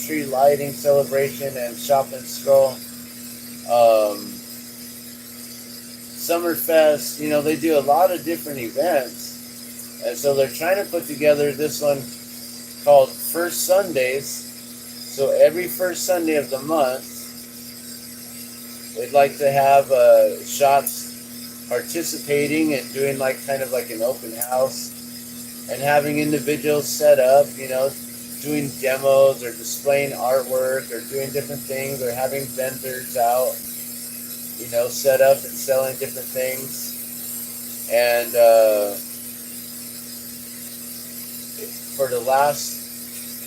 tree lighting celebration and shopping stroll. Summerfest, you know, they do a lot of different events. And so they're trying to put together this one called First Sundays. So every first Sunday of the month, they'd like to have shops participating and doing like kind of like an open house and having individuals set up, you know, doing demos or displaying artwork or doing different things or having vendors out, you know, set up and selling different things. And for the last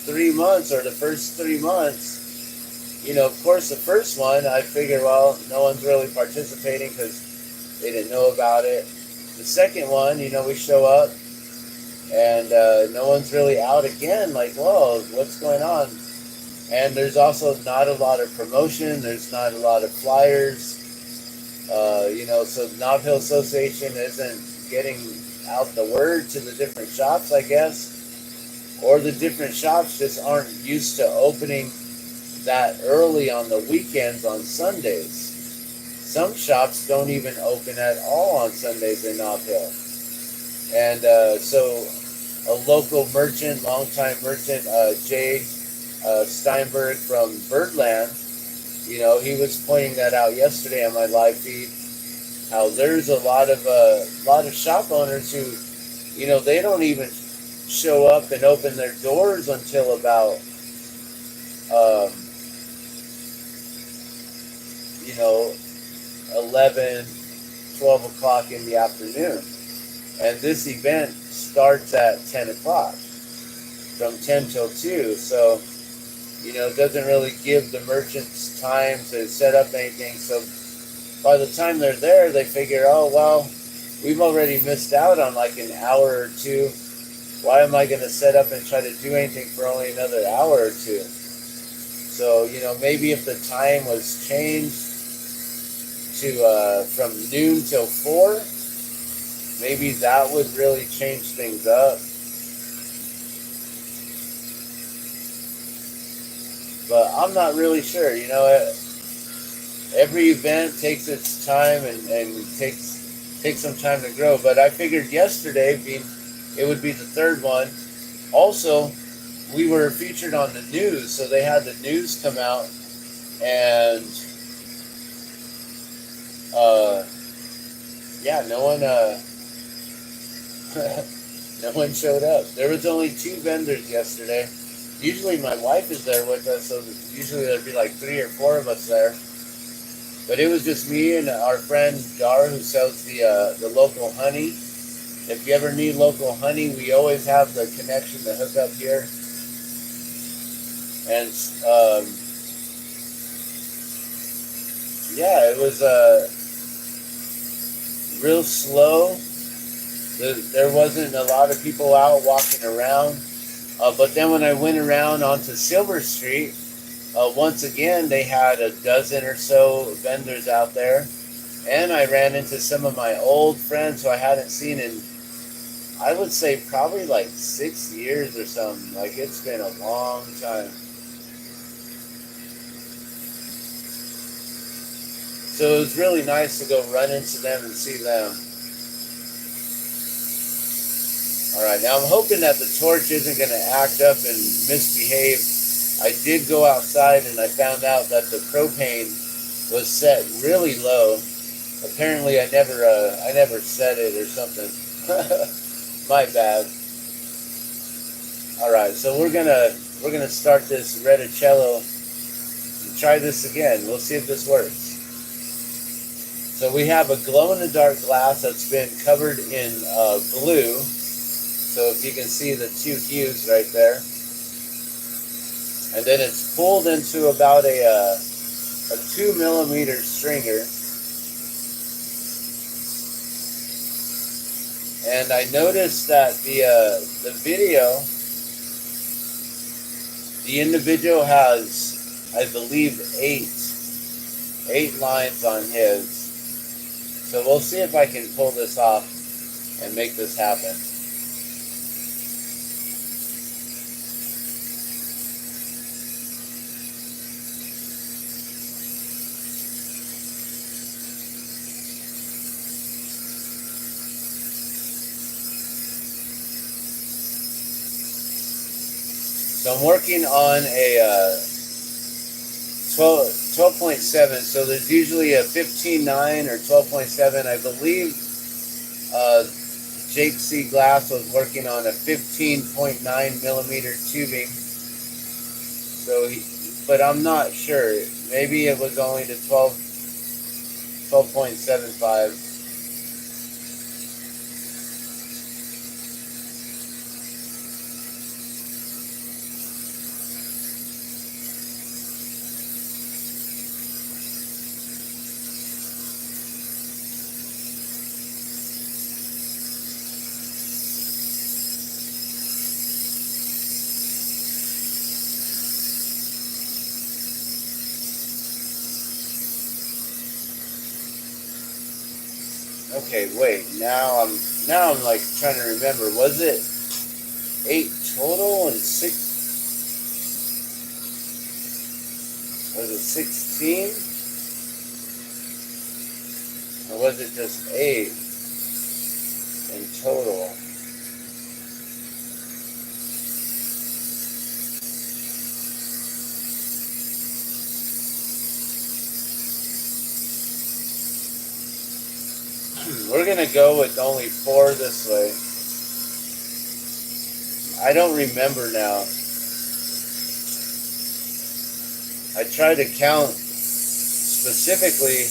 3 months or the first 3 months, you know, of course, the first one, I figured, well, no one's really participating because they didn't know about it. The second one, you know, we show up and no one's really out again. Like, whoa, what's going on? And there's also not a lot of promotion. There's not a lot of flyers. You know, so the Nob Hill Association isn't getting out the word to the different shops, I guess. Or the different shops just aren't used to opening that early on the weekends on Sundays. Some shops don't even open at all on Sundays in Nob Hill. And so a local merchant, longtime merchant, Jay Steinberg from Birdland, you know, he was pointing that out yesterday on my live feed, how there's a lot of shop owners who, you know, they don't even show up and open their doors until about, you know, 11, 12 o'clock in the afternoon. And this event starts at 10 o'clock, from 10 till 2. So, you know, it doesn't really give the merchants time to set up anything. So by the time they're there, they figure, oh, well, we've already missed out on like an hour or two. Why am I going to set up and try to do anything for only another hour or two? So, you know, maybe if the time was changed to from noon till 4, maybe that would really change things up. But I'm not really sure. You know, every event takes its time and takes some time to grow. But I figured yesterday, it would be the third one. Also, we were featured on the news, so they had the news come out, and yeah, no one showed up. There was only 2 vendors yesterday. Usually my wife is there with us, so usually there'd be like 3 or 4 of us there. But it was just me and our friend Dar, who sells the local honey. If you ever need local honey, we always have the connection to hook up here. And yeah, it was real slow. There wasn't a lot of people out walking around. But then when I went around onto Silver Street, once again they had a dozen or so vendors out there, and I ran into some of my old friends who I hadn't seen in, I would say, probably like 6 years or something. Like, it's been a long time. So it was really nice to go run into them and see them. Alright, now I'm hoping that the torch isn't going to act up and misbehave. I did go outside and I found out that the propane was set really low. Apparently I never set it or something. My bad. Alright, so we're gonna start this reticello and try this again. We'll see if this works. So we have a glow-in-the-dark glass that's been covered in blue. So if you can see the two hues right there. And then it's pulled into about a 2 millimeter stringer. And I noticed that the video, the individual has, I believe, eight lines on his. So we'll see if I can pull this off and make this happen. So I'm working on a 12.7, so there's usually a 15.9 or 12.7. I believe Jake C. Glass was working on a 15.9 millimeter tubing. So but I'm not sure. Maybe it was only the 12.75. Okay, wait. Now I'm like trying to remember. Was it 8 total and 6? Was it 16? Or was it just 8 in total? We're gonna go with only 4 this way. I don't remember now. I tried to count specifically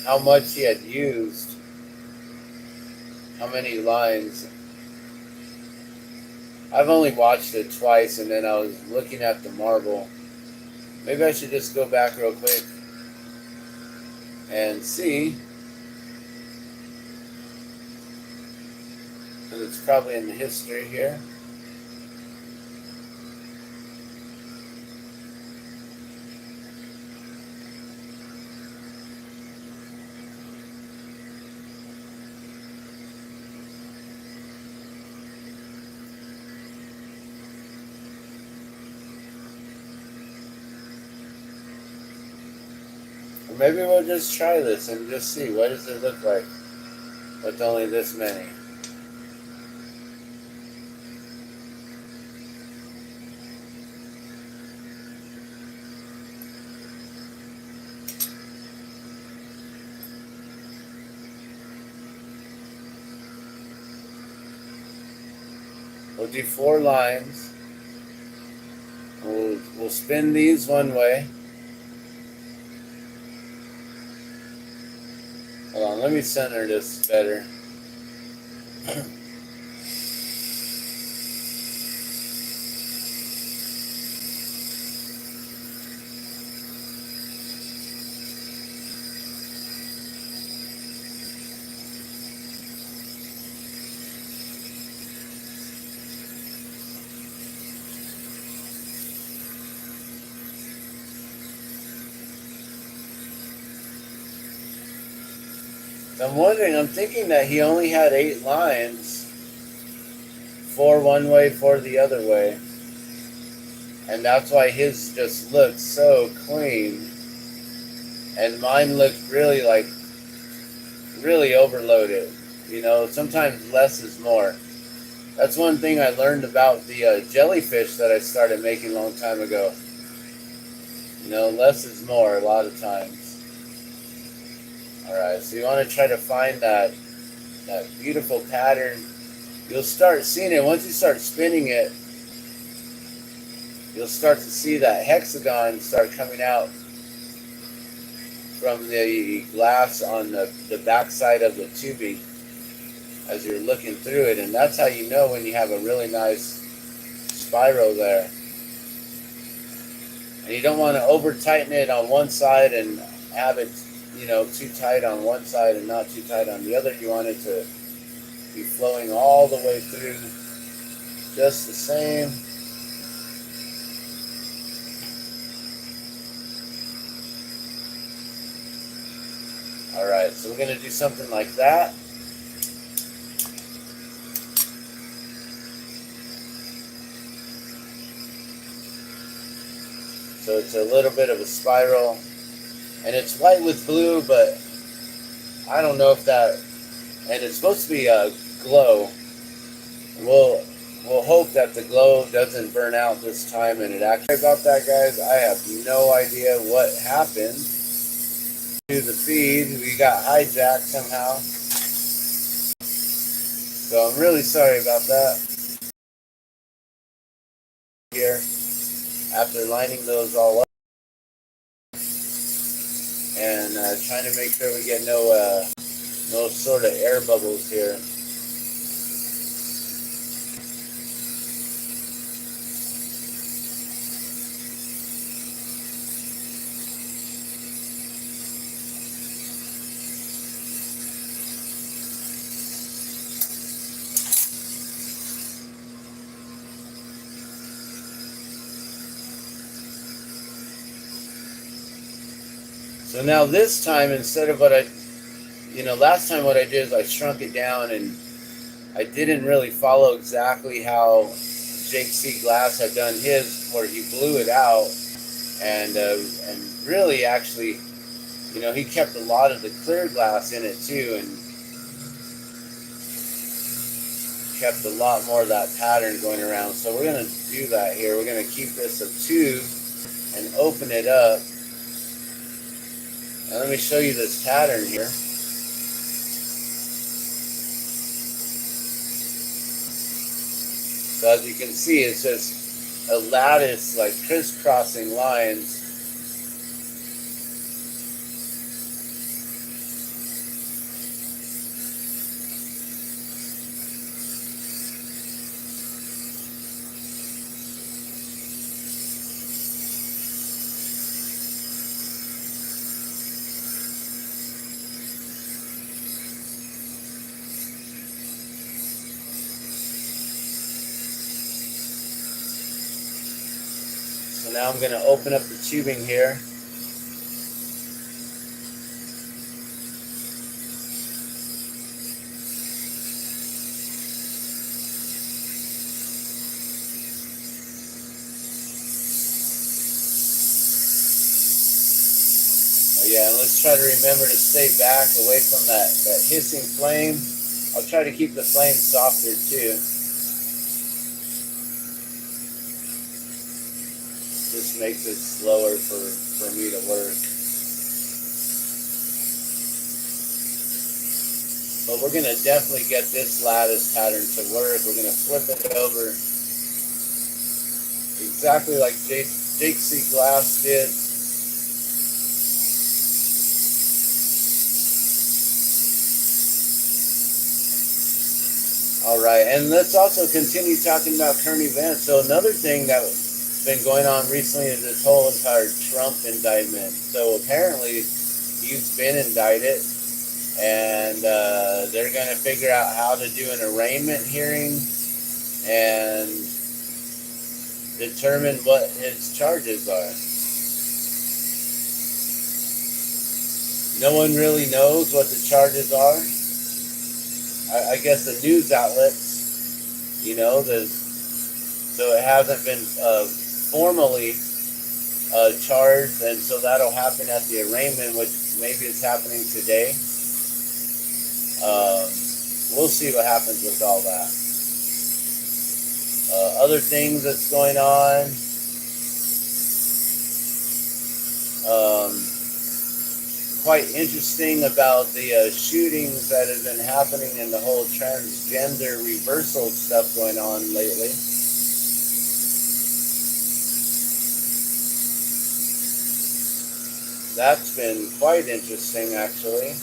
how much he had used, how many lines. I've only watched it twice, and then I was looking at the marble. Maybe I should just go back real quick and see. Because it's probably in the history here. Or maybe we'll just try this and just see what does it look like with only this many. We'll do 4 lines. We'll spin these one way. Hold on, let me center this better. I'm thinking that he only had 8 lines, 4 one way, 4 the other way. And that's why his just looked so clean. And mine looked really really overloaded. Sometimes less is more. That's one thing I learned about the jellyfish that I started making a long time ago. Less is more a lot of times. Alright, so you want to try to find that beautiful pattern. You'll start seeing it. Once you start spinning it, you'll start to see that hexagon start coming out from the glass on the back side of the tubing as you're looking through it. And that's how you know when you have a really nice spiral there. And you don't want to over tighten it on one side and have it too tight on one side and not too tight on the other. You want it to be flowing all the way through just the same. Alright, so we're going to do something like that. So it's a little bit of a spiral. And it's white with blue, but I don't know if that... And it's supposed to be a glow. We'll hope that the glow doesn't burn out this time. And it actually... About that, guys, I have no idea what happened to the feed. We got hijacked somehow. So I'm really sorry about that. Here, after lining those all up. And trying to make sure we get no sort of air bubbles here. So now this time, instead of last time what I did is I shrunk it down, and I didn't really follow exactly how Jake C. Glass had done his, where he blew it out, and really actually, he kept a lot of the clear glass in it too, and kept a lot more of that pattern going around. So we're going to do that here. We're going to keep this a 2 and open it up. Now let me show you this pattern here. So as you can see, it's just a lattice, like crisscrossing lines. So now I'm going to open up the tubing here. Yeah, and let's try to remember to stay back away from that hissing flame. I'll try to keep the flame softer too. Just makes it slower for me to work. But we're going to definitely get this lattice pattern to work. We're going to flip it over exactly like Jake C. Glass did. Alright, and let's also continue talking about current events. So another thing that's been going on recently is this whole entire Trump indictment. So apparently he's been indicted, and they're going to figure out how to do an arraignment hearing and determine what his charges are. No one really knows what the charges are. I guess the news outlets, so it hasn't been formally charged, and so that'll happen at the arraignment, which maybe is happening today. We'll see what happens with all that. Other things that's going on. Quite interesting about the shootings that have been happening and the whole transgender reversal stuff going on lately. That's been quite interesting, actually.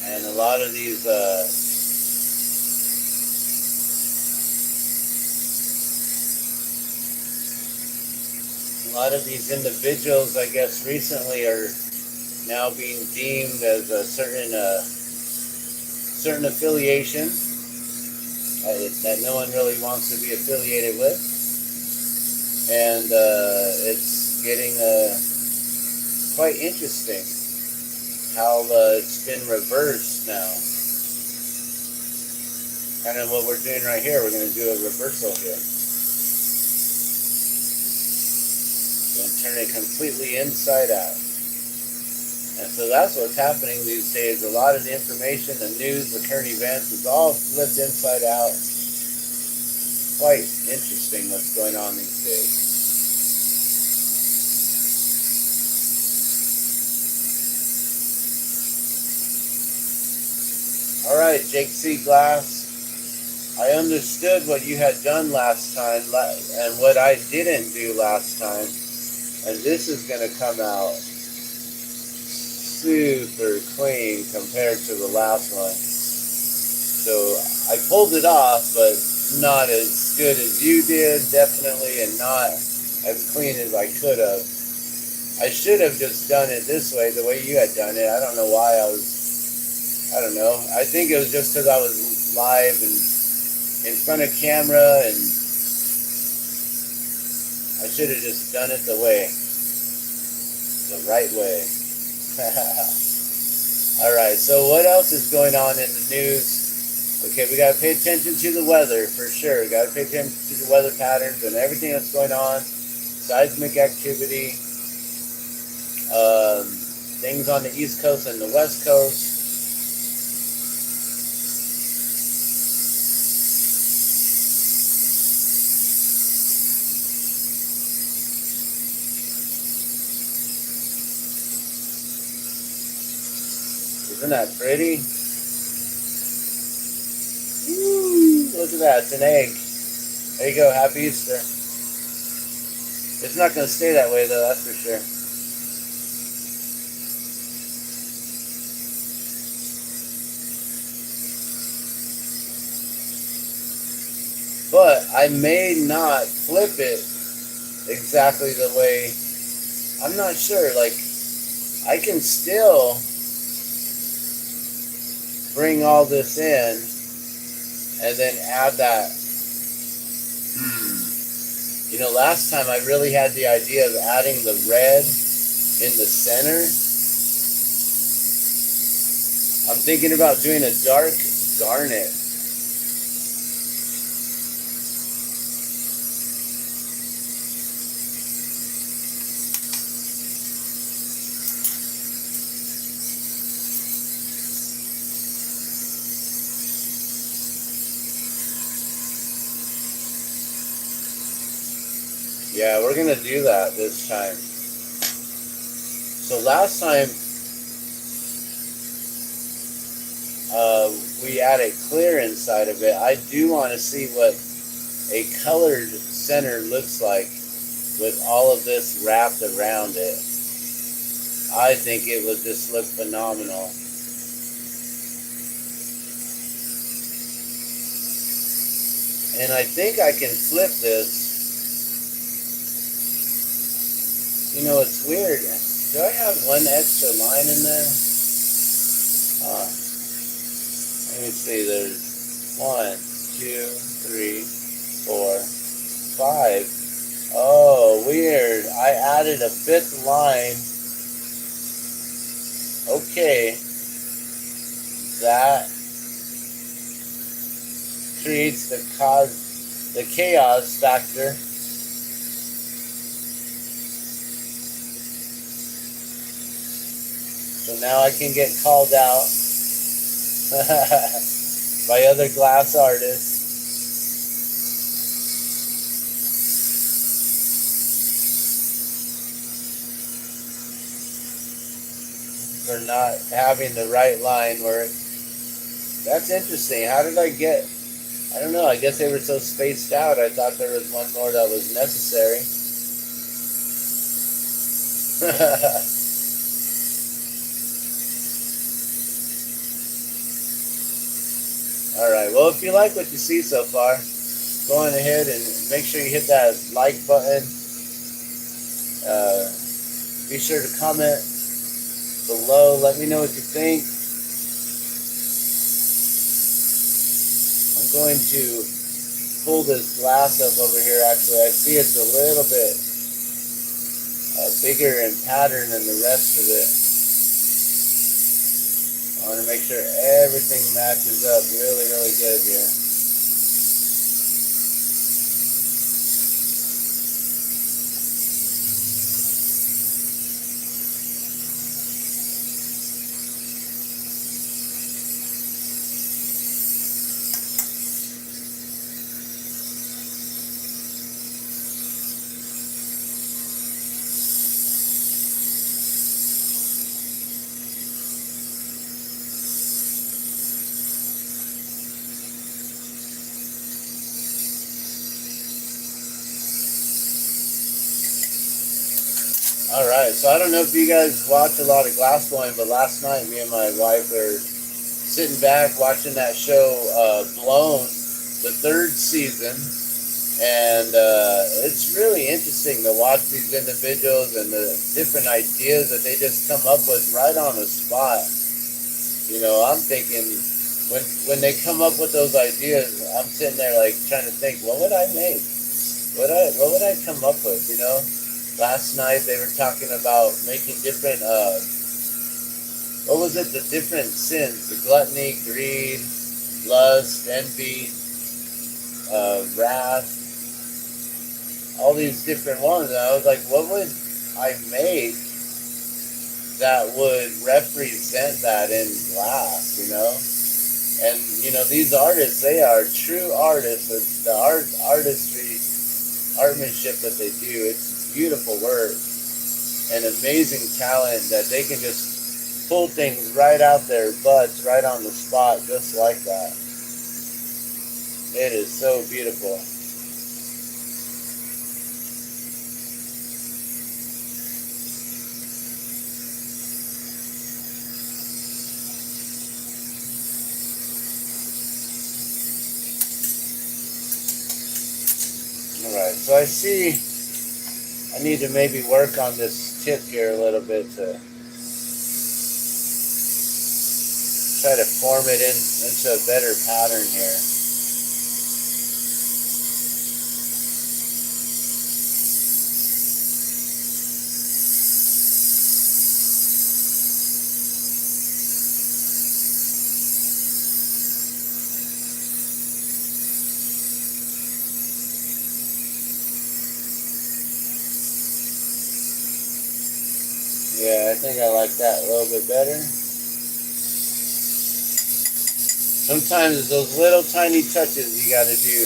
And a lot of these individuals, I guess, recently are now being deemed as a certain affiliation that no one really wants to be affiliated with, and it's getting quite interesting how it's been reversed now. Kind of what we're doing right here. We're going to do a reversal here. We're going to turn it completely inside out. And so that's what's happening these days. A lot of the information, the news, the current events is all flipped inside out. Quite interesting what's going on these days. All right, Jake C. Glass, I understood what you had done last time and what I didn't do last time, and this is going to come out super clean compared to the last one. So I pulled it off, but not as good as you did, definitely, and not as clean as I could have. I should have just done it this way, the way you had done it. I don't know why I don't know. I think it was just because I was live and in front of camera, and I should have just done it the right way. Alright, so what else is going on in the news? Okay, we got to pay attention to the weather for sure. Got to pay attention to the weather patterns and everything that's going on. Seismic activity. Things on the East Coast and the West Coast. Isn't that pretty? Woo, look at that, it's an egg. There you go, happy Easter. It's not going to stay that way though, that's for sure. But I may not flip it exactly the way, I'm not sure, like, I can still bring all this in and then add that. Last time I really had the idea of adding the red in the center. I'm thinking about doing a dark garnet. Yeah, we're going to do that this time. So last time, we added clear inside of it. I do want to see what a colored center looks like with all of this wrapped around it. I think it would just look phenomenal. And I think I can flip this. It's weird. Do I have one extra line in there? Let me see, there's 1, 2, 3, 4, 5. Oh, weird. I added a 5th line. Okay. That creates the chaos factor. So now I can get called out by other glass artists for not having the right line work. That's interesting. How did I don't know, I guess they were so spaced out, I thought there was one more that was necessary. Alright, well, if you like what you see so far, go on ahead and make sure you hit that like button. Be sure to comment below. Let me know what you think. I'm going to pull this glass up over here. Actually, I see it's a little bit bigger in pattern than the rest of it. I want to make sure everything matches up really, really good here. Alright, so I don't know if you guys watch a lot of glass blowing, but last night me and my wife were sitting back watching that show, Blown, the 3rd season, and it's really interesting to watch these individuals and the different ideas that they just come up with right on the spot. You know, I'm thinking, when they come up with those ideas, I'm sitting there like trying to think, what would I make? What would I come up with, you know? Last night they were talking about making different, what was it, the different sins, the gluttony, greed, lust, envy, wrath, all these different ones. And I was like, what would I make that would represent that in glass, you know? And, you know, these artists, they are true artists. It's the artmanship that they do. It's beautiful work and amazing talent that they can just pull things right out their butts, right on the spot, just like that. It is so beautiful. Alright, so I see I need to maybe work on this tip here a little bit to try to form it into a better pattern here. Yeah, I think I like that a little bit better. Sometimes it's those little tiny touches you gotta do.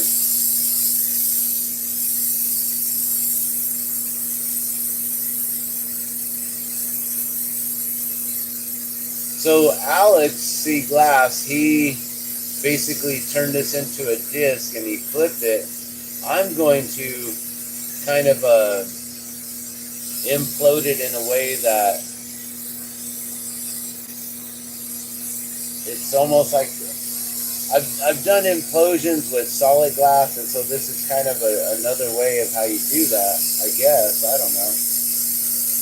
So Alex C. Glass, he basically turned this into a disc and he flipped it. I'm going to kind of implode it in a way that it's almost like I've done implosions with solid glass, and so this is kind of another way of how you do that, I guess. I don't know.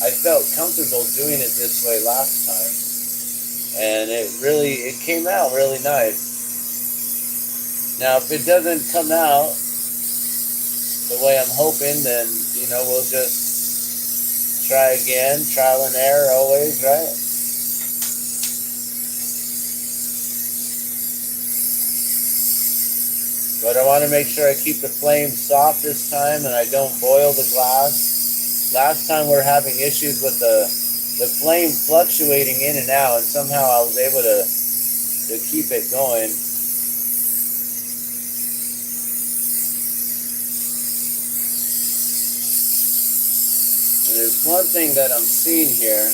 I felt comfortable doing it this way last time, and it came out really nice. Now, if it doesn't come out the way I'm hoping, then, we'll just try again. Trial and error always, right? But I want to make sure I keep the flame soft this time and I don't boil the glass. Last time we were having issues with the flame fluctuating in and out, and somehow I was able to keep it going. And there's one thing that I'm seeing here.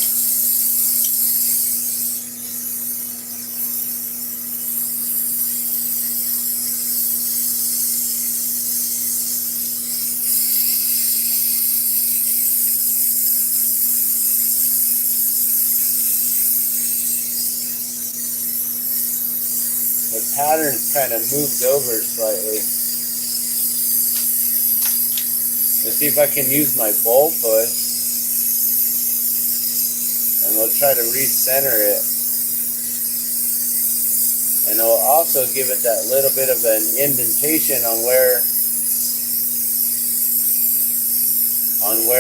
The pattern's kind of moved over slightly. Let's see if I can use my bowl push. And we'll try to recenter it. And it'll also give it that little bit of an indentation on where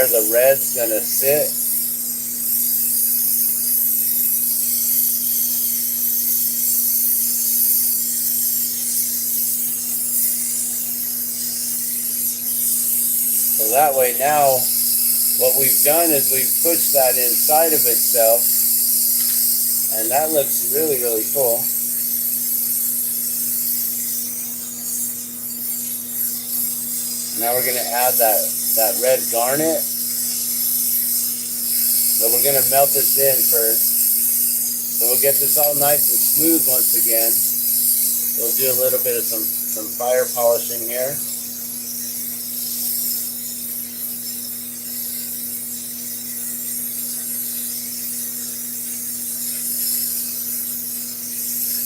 the red's gonna sit. So that way now, what we've done is we've pushed that inside of itself, and that looks really, really cool. Now we're going to add that red garnet, but we're going to melt this in first. So we'll get this all nice and smooth once again. We'll do a little bit of some fire polishing here.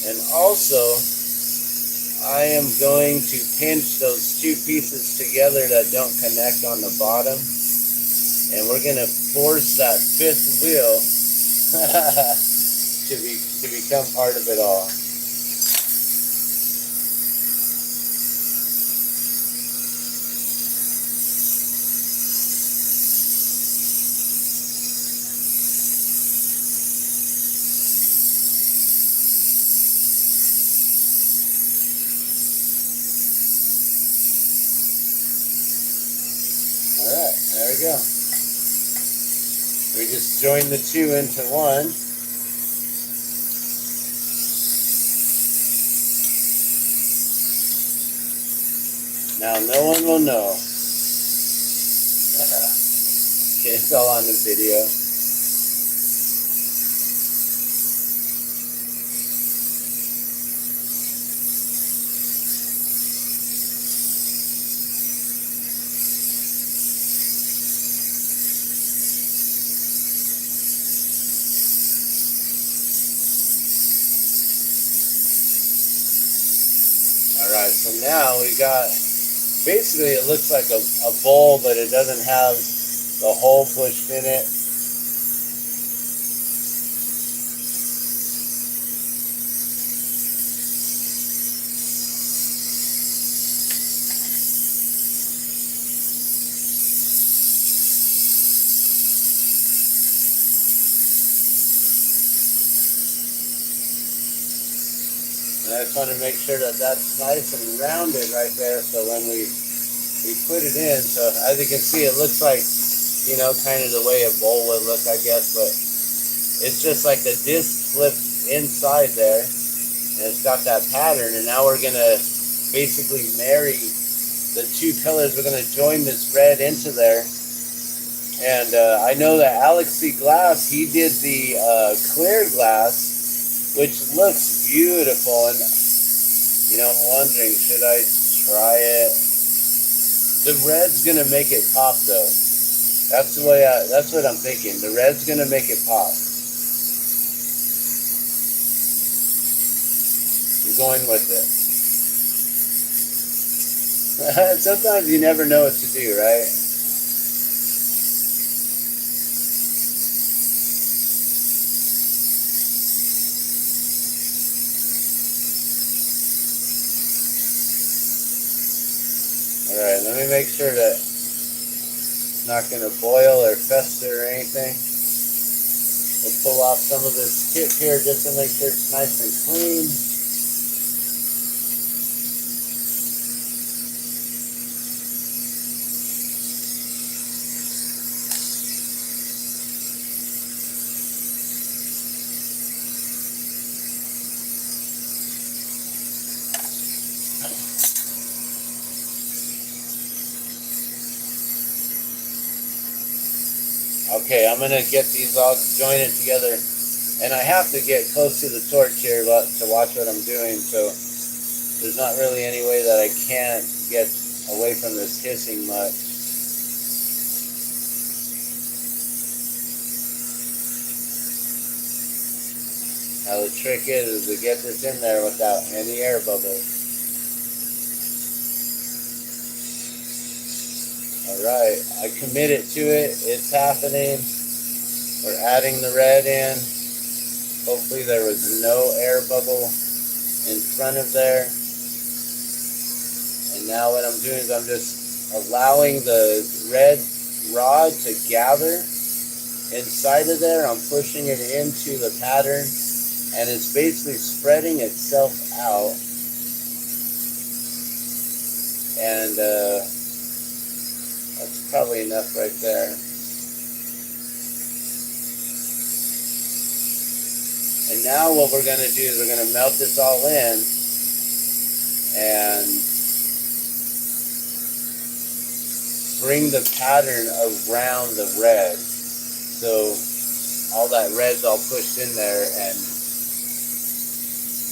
And also, I am going to pinch those two pieces together that don't connect on the bottom. And we're going to force that fifth wheel to become part of it all. Alright, there we go. We just joined the two into one. Now no one will know. It's all on the video. Alright, so now we got, basically it looks like a bowl, but it doesn't have the hole pushed in it. And I just want to make sure that that's nice and rounded right there, so when we put it in, so as you can see, it looks like, kind of the way a bowl would look, I guess, but it's just like the disc flips inside there, and it's got that pattern, and now we're going to basically marry the two colors. We're going to join this red into there, and I know that Alex C. Glass, he did the clear glass, which looks beautiful, and I'm wondering, should I try it? The red's gonna make it pop, though. That's what I'm thinking. The red's gonna make it pop. I'm going with it. Sometimes you never know what to do, right? Alright, let me make sure that it's not going to boil or fester or anything. We'll pull off some of this tip here just to make sure it's nice and clean. Okay, I'm going to get these all jointed together, and I have to get close to the torch here to watch what I'm doing, so there's not really any way that I can't get away from this hissing much. Now the trick is to get this in there without any air bubbles. Alright, I committed to it. It's happening. We're adding the red in. Hopefully there was no air bubble in front of there. And now what I'm doing is I'm just allowing the red rod to gather inside of there. I'm pushing it into the pattern, and it's basically spreading itself out. And that's probably enough right there. And now what we're going to do is we're going to melt this all in and bring the pattern around the red. So all that red's all pushed in there, and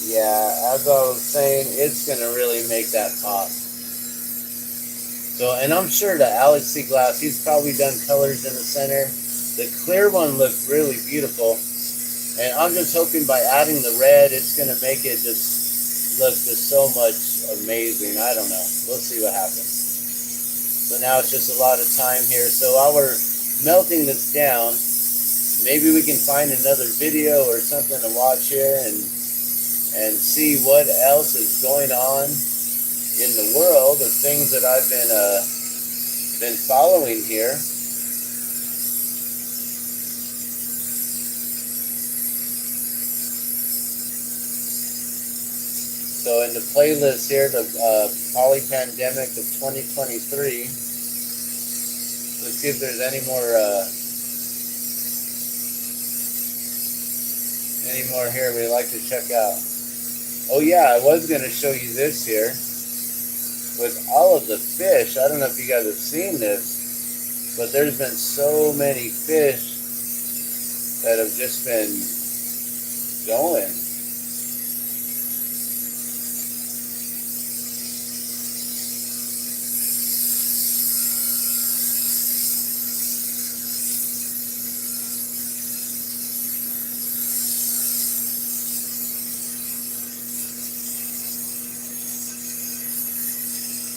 yeah, as I was saying, it's going to really make that pop. So, and I'm sure that Alex C. Glass, he's probably done colors in the center. The clear one looked really beautiful. And I'm just hoping by adding the red, it's going to make it just look just so much amazing. I don't know. We'll see what happens. So now it's just a lot of time here. So while we're melting this down, maybe we can find another video or something to watch here and see what else is going on in the world of things that I've been following here. So in the playlist here, the Poly Pandemic of 2023, let's see if there's any more here we'd like to check out. Oh yeah, I was going to show you this here. With all of the fish, I don't know if you guys have seen this, but there's been so many fish that have just been going.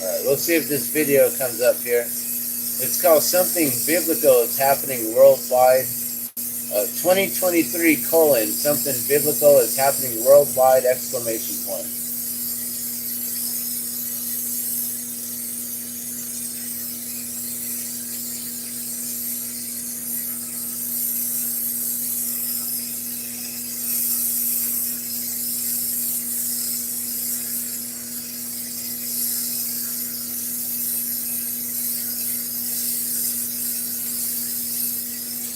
Alright, we'll see if this video comes up here. It's called Something Biblical is Happening Worldwide. 2023 : Something Biblical is Happening Worldwide! !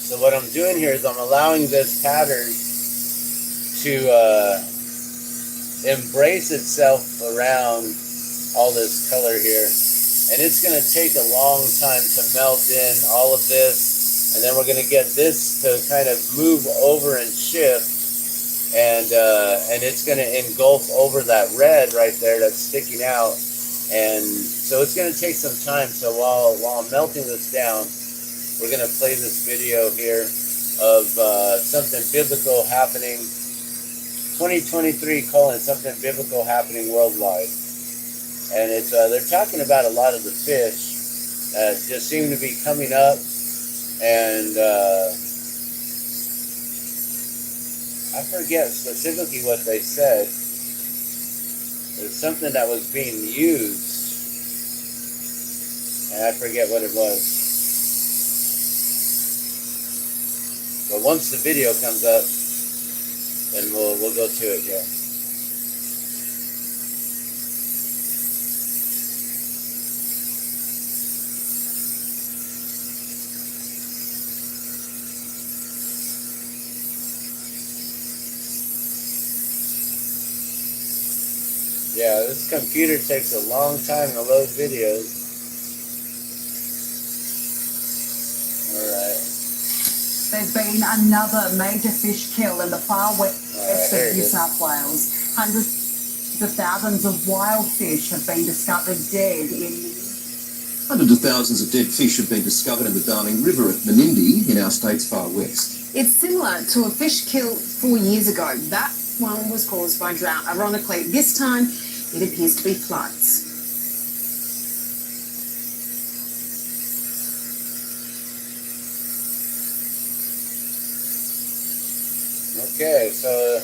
So what I'm doing here is I'm allowing this pattern to embrace itself around all this color here. And it's going to take a long time to melt in all of this. And then we're going to get this to kind of move over and shift. And it's going to engulf over that red right there that's sticking out. And so it's going to take some time. So while I'm melting this down, we're going to play this video here of something biblical happening, 2023 : Something Biblical Happening Worldwide. And it's they're talking about a lot of the fish that just seem to be coming up, and I forget specifically what they said. There's something that was being used and I forget what it was. But once the video comes up, then we'll go to it here. Yeah, this computer takes a long time to load videos. Alright. There's been another major fish kill in the far west of New South Wales. Hundreds of thousands of wild fish have been discovered dead in... Hundreds of thousands of dead fish have been discovered in the Darling River at Menindee in our state's far west. It's similar to a fish kill 4 years ago. That one was caused by drought. Ironically, this time it appears to be floods. Okay, so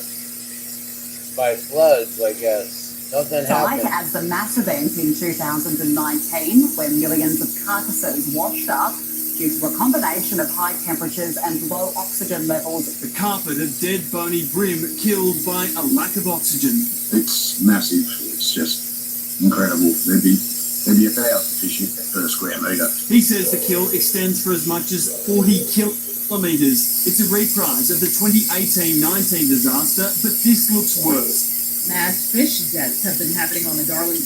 by floods, I guess. Something happened. As the mass event in 2019 when millions of carcasses washed up due to a combination of high temperatures and low oxygen levels. The carpet of dead bony brim killed by a lack of oxygen. It's massive. It's just incredible. There'd be 1,000 fish per square metre. He says the kill extends for as much as 40 kilometres. It's a reprise of the 2018-19 disaster, but this looks worse. Mass fish deaths have been happening on the Darling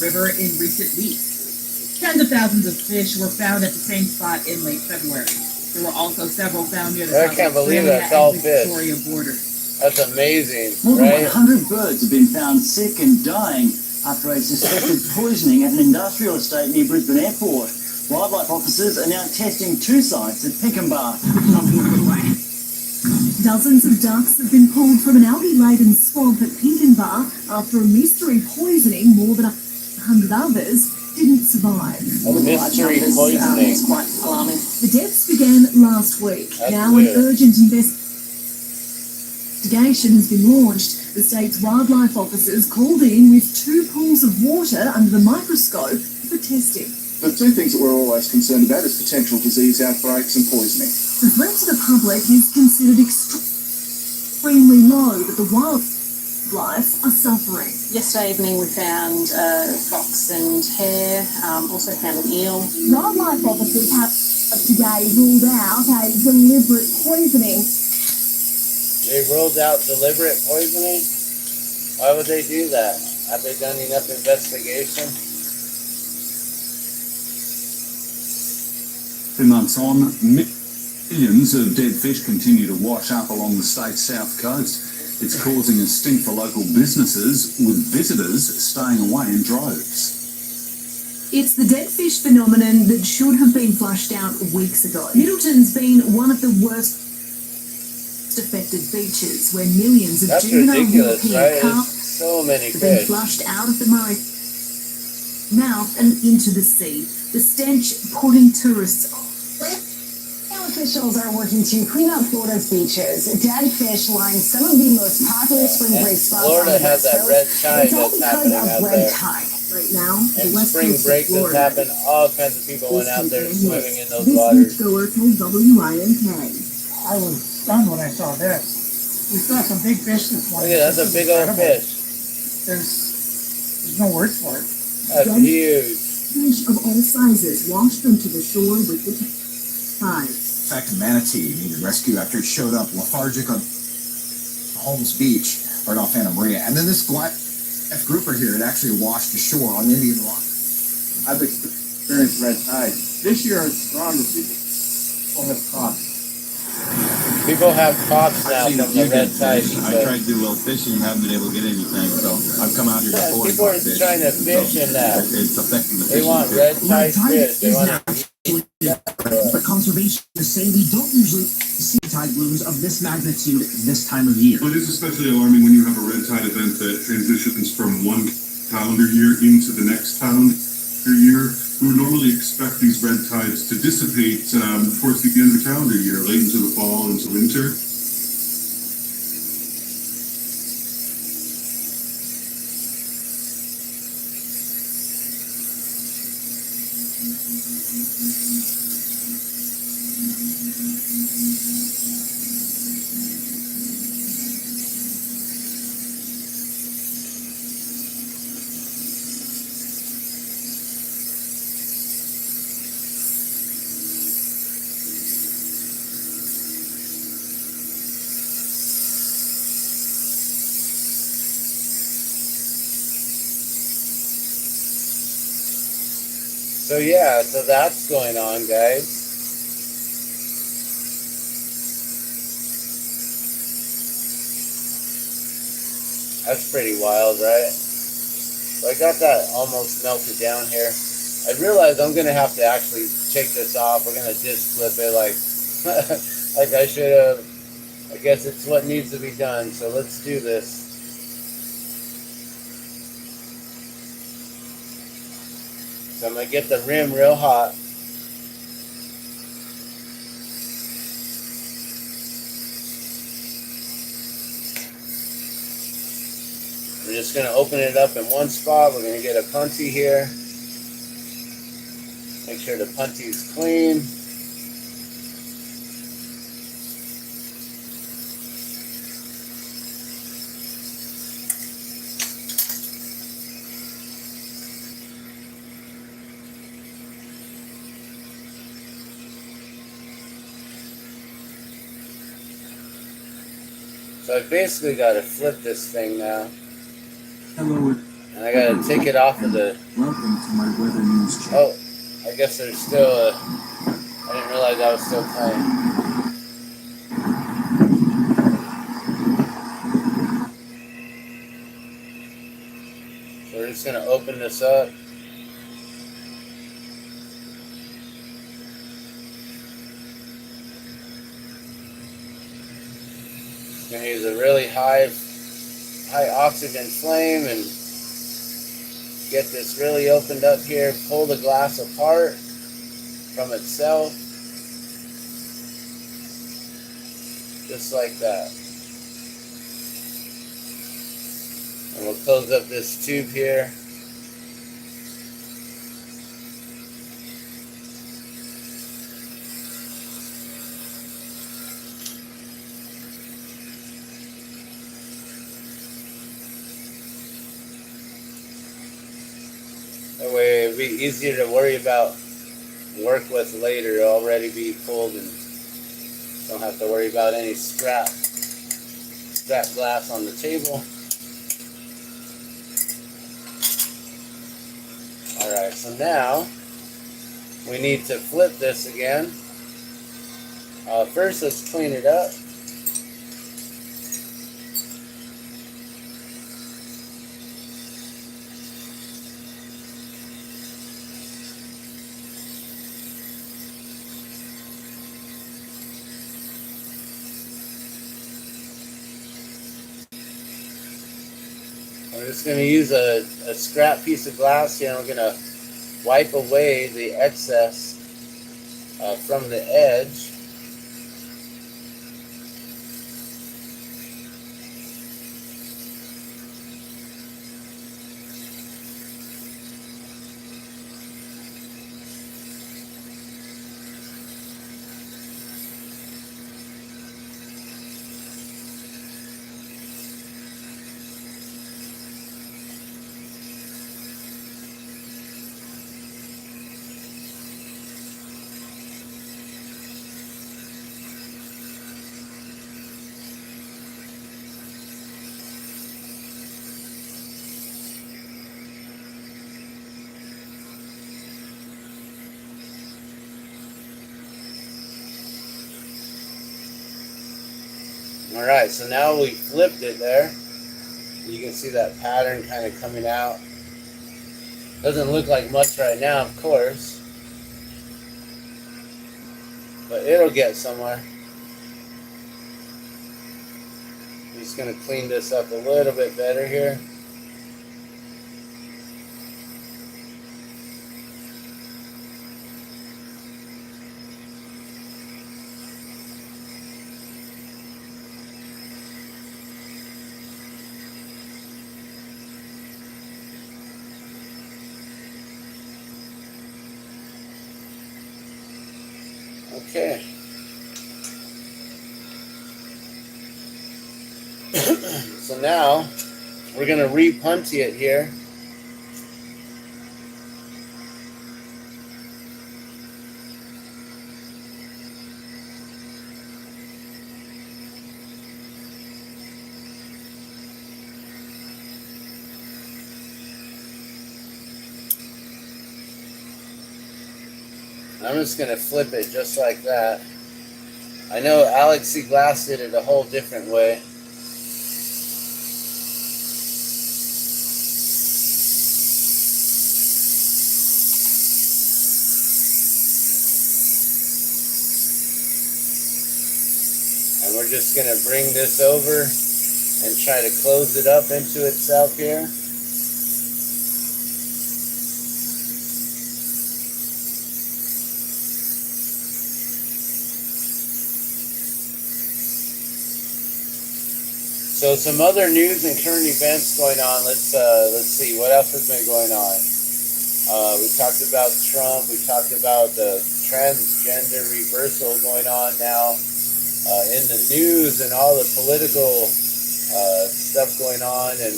River in recent weeks. Tens of thousands of fish were found at the same spot in late February. There were also several found near the I can't believe that's all fish. Victoria border. That's amazing, More than right? 100 birds have been found sick and dying after a suspected poisoning at an industrial estate near Brisbane Airport. Wildlife officers are now testing 2 sites at Pinkenba. Dozens of ducks have been pulled from an algae-laden swamp at Pinkenba after a mystery poisoning. More than 100 others didn't survive. Mystery poisoning. It's quite alarming. The deaths began last week. That's now weird. an urgent investigation has been launched. The state's wildlife officers called in with 2 pools of water under the microscope for testing. The 2 things that we're always concerned about is potential disease outbreaks and poisoning. The threat to the public is considered extremely low, but the wildlife are suffering. Yesterday evening we found fox and hare, also found an eel. Wildlife officers have today ruled out a deliberate poisoning. They ruled out deliberate poisoning? Why would they do that? Have they done enough investigation? 2 months on, millions of dead fish continue to wash up along the state's south coast. It's causing a stink for local businesses, with visitors staying away in droves. It's the dead fish phenomenon that should have been flushed out weeks ago. Middleton's been one of the worst affected beaches, where millions of That's juvenile ridiculous, European right? carp So many have been fish. flushed out of the Murray mouth and into the sea. The stench putting tourists off. Officials are working to clean up Florida's beaches. Dead fish line some of the most popular spring break spots Florida on the has West that Coast. red tide It's all that's because happening of out red there. tide. Right now, the And west spring coast break of has Florida. happened. All kinds of people went out there swimming in those This waters. beachgoer told WINK. I was stunned when I saw this. We saw some big fish this Look morning. at that, that's a big old fish. There's no words for it. That's huge. Fish of all sizes washed onto the shore with the tide. In fact, a manatee needed rescue after it showed up lethargic on Holmes Beach, right off Santa Maria. And then this black grouper here, it actually washed ashore on Indian Rock. I've experienced red tide. This year it's stronger. People have caught. People have caught now I've seen a from few the red dead tide. fish. I tried to do a little fishing and haven't been able to get anything, so I've come out here Yeah, before. people are trying to fish in that. It's affecting the They fishing want too. red tide fish. They want to But conservationists say we don't usually see tide blooms of this magnitude this time of year. Well, it is especially alarming when you have a red tide event that transitions from one calendar year into the next calendar year. We would normally expect these red tides to dissipate towards the end of the calendar year, late into the fall, into winter. So yeah, so that's going on, guys. That's pretty wild, right? So I got that almost melted down here. I realize I'm gonna have to actually take this off. We're gonna disc flip it like like I should have. I guess it's what needs to be done. So let's do this. So I'm gonna get the rim real hot. We're just going to open it up in one spot. We're going to get a punty here. Make sure the punty is clean. So I basically got to flip this thing now. Hello. And I got to take it off of the... Welcome to my weather news channel. Oh, I guess there's still a... I didn't realize I was still playing. So we're just going to open this up. Going to use a really high oxygen flame and get this really opened up here. Pull the glass apart from itself, just like that. And we'll close up this tube here. That way it'll be easier to worry about, work with later. It'll already be pulled and don't have to worry about any scrap glass on the table. Alright, so now we need to flip this again. First, let's clean it up. I'm just going to use a scrap piece of glass here. I'm going to wipe away the excess from the edge. Alright, so now we flipped it there. You can see that pattern kind of coming out. Doesn't look like much right now, of course, but it'll get somewhere. I'm just going to clean this up a little bit better here. Okay. So now we're going to re-punty it here. I'm just going to flip it just like that. I know Alex C. Glass did it a whole different way. And we're just going to bring this over and try to close it up into itself here. So some other news and current events going on. Let's see what else has been going on. We talked about Trump. We talked about the transgender reversal going on now in the news and all the political stuff going on, and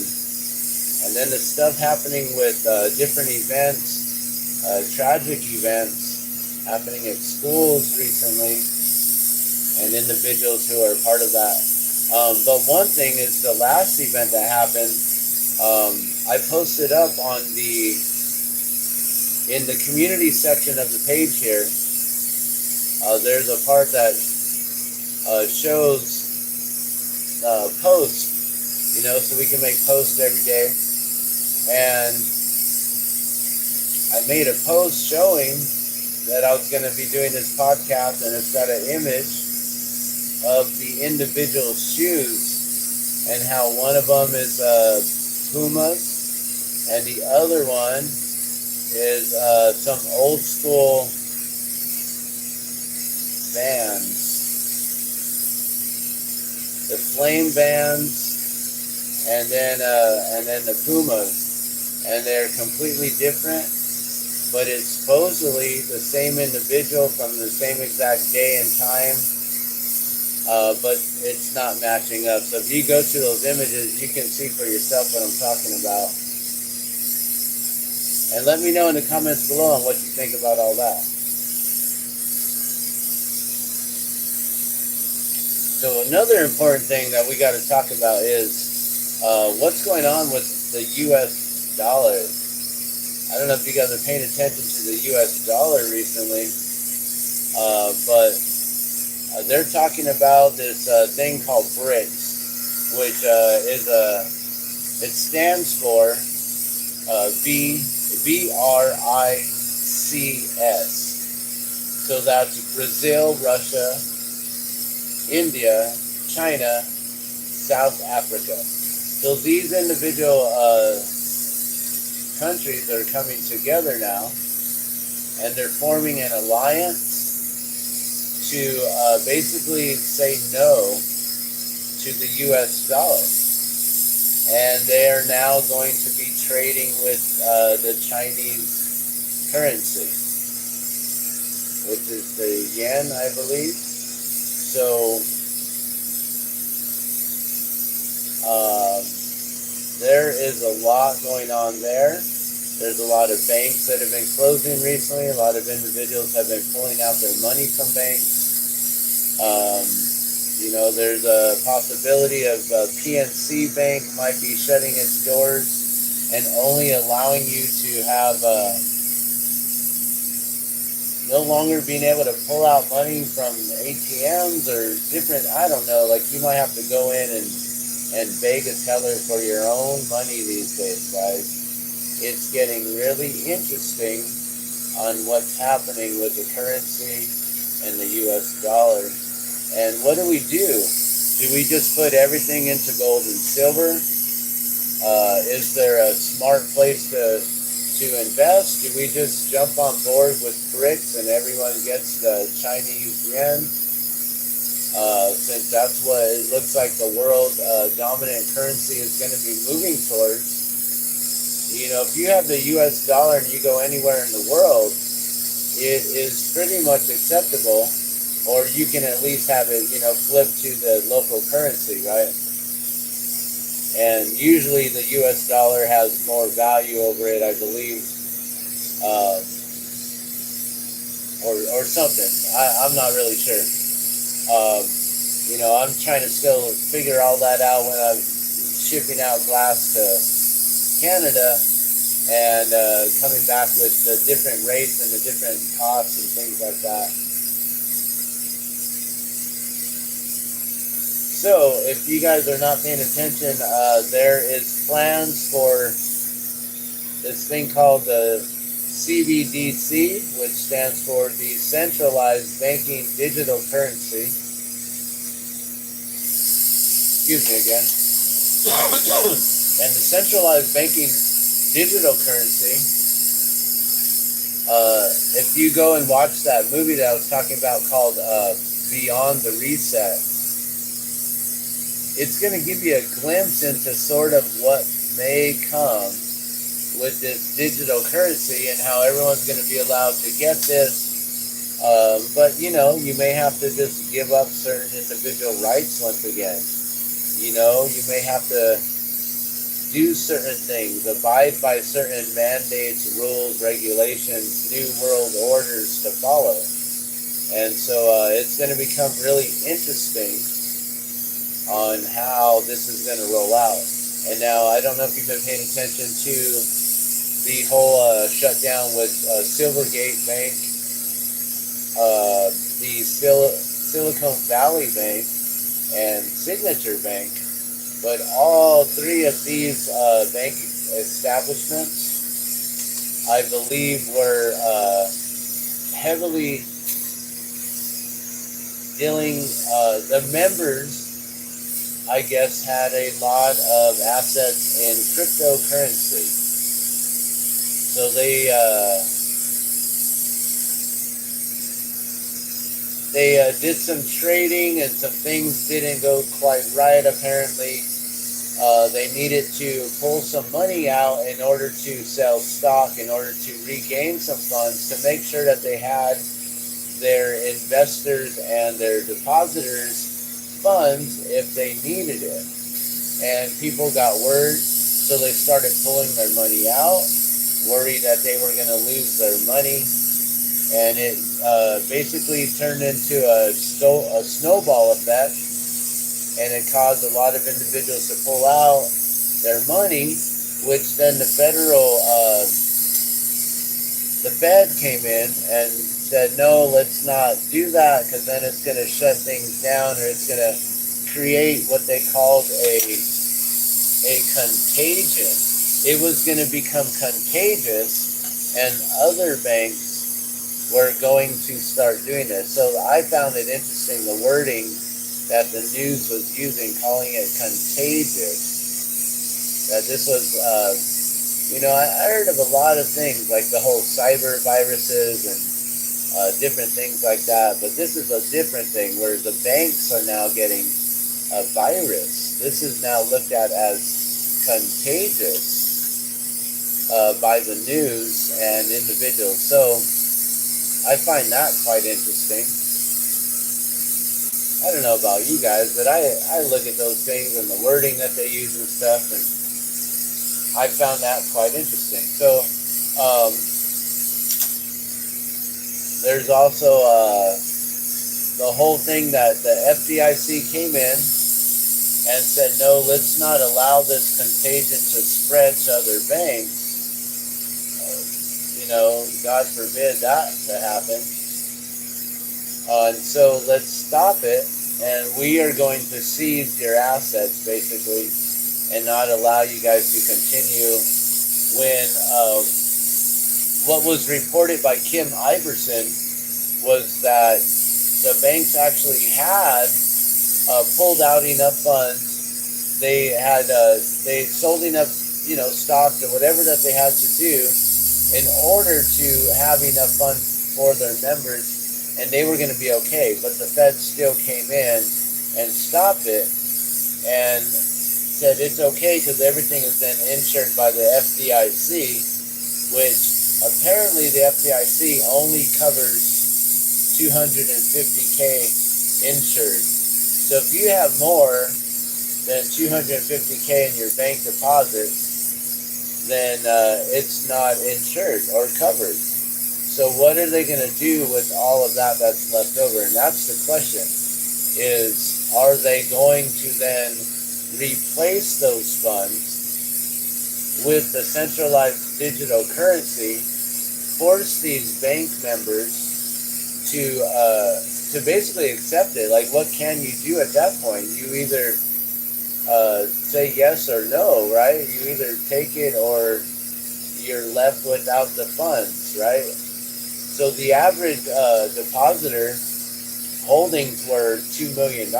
then the stuff happening with different events, tragic events happening at schools recently, and individuals who are part of that. But one thing is the last event that happened, I posted up on in the community section of the page here, there's a part that shows posts, so we can make posts every day. And I made a post showing that I was going to be doing this podcast, and it's got an image of the individual shoes and how one of them is Pumas and the other one is some old school Vans, the Flame Vans, and then the Pumas, and they're completely different, but it's supposedly the same individual from the same exact day and time. But it's not matching up. So if you go to those images, you can see for yourself what I'm talking about. And let me know in the comments below on what you think about all that. So another important thing that we got to talk about is what's going on with the U.S. dollar. I don't know if you guys are paying attention to the U.S. dollar recently, but they're talking about this thing called BRICS, which it stands for BRICS. So that's Brazil, Russia, India, China, South Africa. So these individual countries are coming together now, and they're forming an alliance to basically say no to the U.S. dollar. And they are now going to be trading with the Chinese currency, which is the yen, I believe. So there is a lot going on there. There's a lot of banks that have been closing recently. A lot of individuals have been pulling out their money from banks. There's a possibility of PNC Bank might be shutting its doors and only allowing you to have no longer being able to pull out money from ATMs or different, I don't know, like you might have to go in and beg a teller for your own money these days, guys. It's getting really interesting on what's happening with the currency and the U.S. dollar. And what do? Do we just put everything into gold and silver? Is there a smart place to invest? Do we just jump on board with BRICS and everyone gets the Chinese yen? Since that's what it looks like the world dominant currency is going to be moving towards. If you have the U.S. dollar and you go anywhere in the world, it is pretty much acceptable or you can at least have it, flipped to the local currency, right? And usually the U.S. dollar has more value over it, I believe, or something. I'm not really sure. I'm trying to still figure all that out when I'm shipping out glass to Canada and coming back with the different rates and the different costs and things like that. So, if you guys are not paying attention, there is plans for this thing called the CBDC, which stands for the Centralized Banking Digital Currency. Excuse me again. And the Centralized Banking Digital Currency, if you go and watch that movie that I was talking about called Beyond the Reset, it's going to give you a glimpse into sort of what may come with this digital currency and how everyone's going to be allowed to get this. But, you may have to just give up certain individual rights once again. You may have to do certain things, abide by certain mandates, rules, regulations, new world orders to follow. And so it's going to become really interesting on how this is going to roll out. And now, I don't know if you've been paying attention to the whole shutdown with Silvergate Bank, the Silicon Valley Bank, and Signature Bank. But all three of these bank establishments, I believe, were heavily dealing, the members, I guess, had a lot of assets in cryptocurrency. So they did some trading and some things didn't go quite right, apparently. They needed to pull some money out in order to sell stock, in order to regain some funds, to make sure that they had their investors and their depositors funds if they needed it. And people got worried, so they started pulling their money out, worried that they were going to lose their money. And it basically turned into a snowball effect, and it caused a lot of individuals to pull out their money, which then the Fed came in and said, no, let's not do that, because then it's going to shut things down, or it's going to create what they called a contagion. It was going to become contagious, and other banks were going to start doing this. So I found it interesting, the wording that the news was using, calling it contagious. That this was, I heard of a lot of things, like the whole cyber viruses and different things like that. But this is a different thing, where the banks are now getting a virus. This is now looked at as contagious by the news and individuals. So I find that quite interesting. I don't know about you guys, but I look at those things and the wording that they use and stuff, and I found that quite interesting. So there's also the whole thing that the FDIC came in and said, no, let's not allow this contagion to spread to other banks. God forbid that to happen. And so let's stop it, and we are going to seize your assets, basically, and not allow you guys to continue. When what was reported by Kim Iverson was that the banks actually had pulled out enough funds. They had they sold enough stocks or whatever that they had to do in order to have enough funds for their members, and they were going to be okay. But the Fed still came in and stopped it and said it's okay because everything is then insured by the FDIC, which apparently the FDIC only covers 250K insured. So if you have more than 250K in your bank deposit, then it's not insured or covered. So what are they going to do with all of that that's left over? And that's the question, is are they going to then replace those funds with the centralized digital currency, force these bank members to basically accept it? Like, what can you do at that point? You either say yes or no, right? You either take it or you're left without the funds, right? So the average depositor holdings were $2 million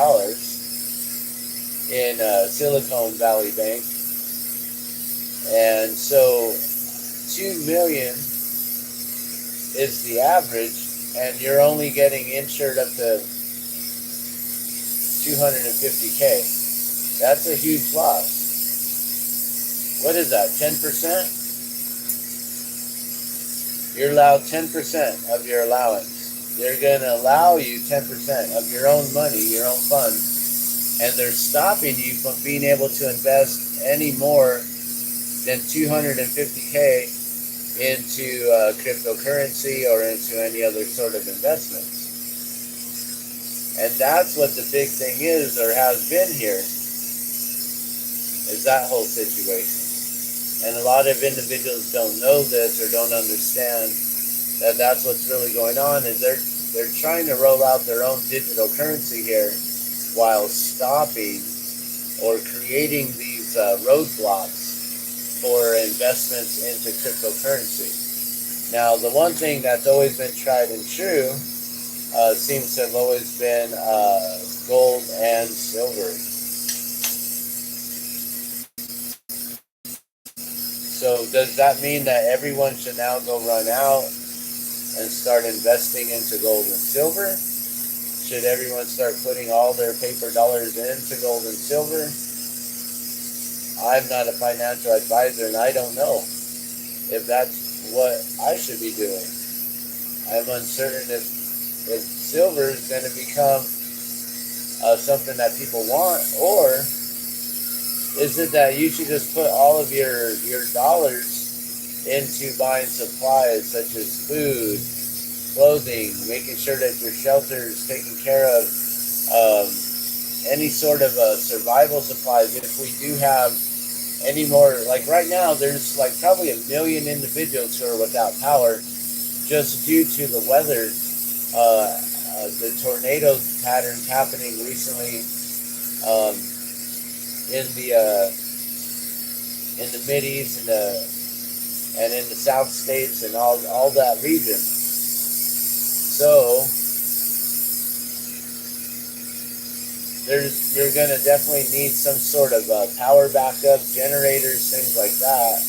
in Silicon Valley Bank. And so 2 million is the average, and you're only getting insured up to 250K. That's a huge loss. What is that, 10%? You're allowed 10% of your allowance. They're going to allow you 10% of your own money, your own funds, and they're stopping you from being able to invest any more than 250K into cryptocurrency or into any other sort of investments. And that's what the big thing is, or has been here, is that whole situation. And a lot of individuals don't know this or don't understand that that's what's really going on, is they're trying to roll out their own digital currency here while stopping or creating these roadblocks for investments into cryptocurrency. Now, the one thing that's always been tried and true seems to have always been gold and silver. So does that mean that everyone should now go run out and start investing into gold and silver? Should everyone start putting all their paper dollars into gold and silver? I'm not a financial advisor, and I don't know if that's what I should be doing. I'm uncertain if silver is going to become something that people want, or is it that you should just put all of your dollars into buying supplies such as food, clothing, making sure that your shelter is taken care of, any sort of survival supplies? If we do have any more, like right now, there's like probably 1 million individuals who are without power just due to the weather, the tornado patterns happening recently in the Mideast and in the South States and all that region. So you're going to definitely need some sort of power backup, generators, things like that.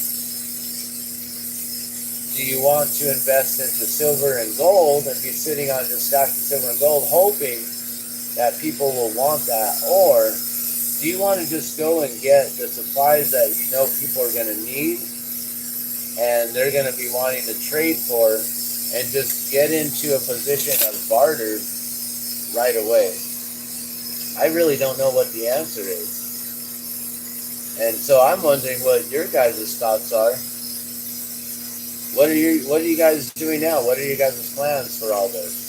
Do you want to invest into silver and gold and be sitting on just stacks of silver and gold hoping that people will want that? Or do you want to just go and get the supplies that you know people are going to need and they're going to be wanting to trade for, and just get into a position of barter right away? I really don't know what the answer is. And so I'm wondering what your guys' thoughts are. What are you guys doing now? What are your guys' plans for all this?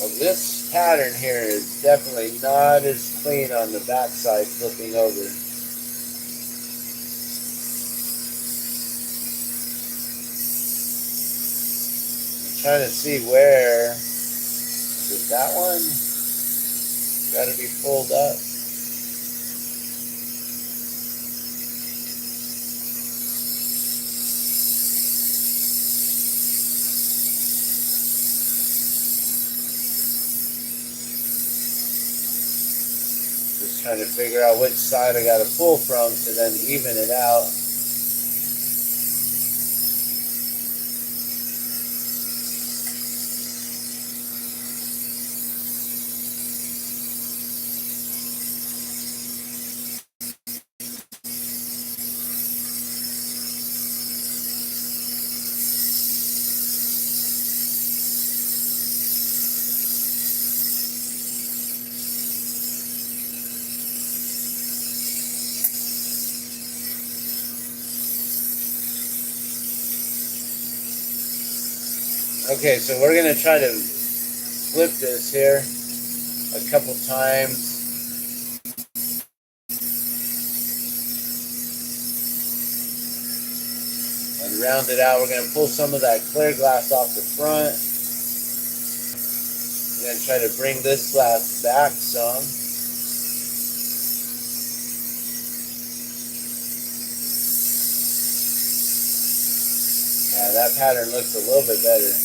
Well, this pattern here is definitely not as clean on the backside flipping over. I'm trying to see where, is it that one? Got to be pulled up. Trying to figure out which side I got to pull from to then even it out. Okay, so we're going to try to flip this here a couple times. And round it out. We're going to pull some of that clear glass off the front. We're going to try to bring this glass back some. Yeah, that pattern looks a little bit better.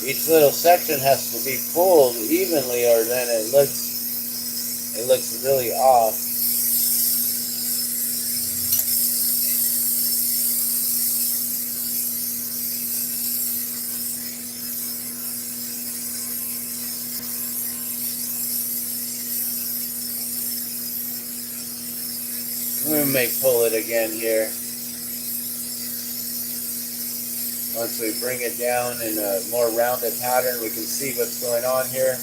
Each little section has to be pulled evenly, or then it looks really off. We may pull it again here. Once we bring it down in a more rounded pattern, we can see what's going on here.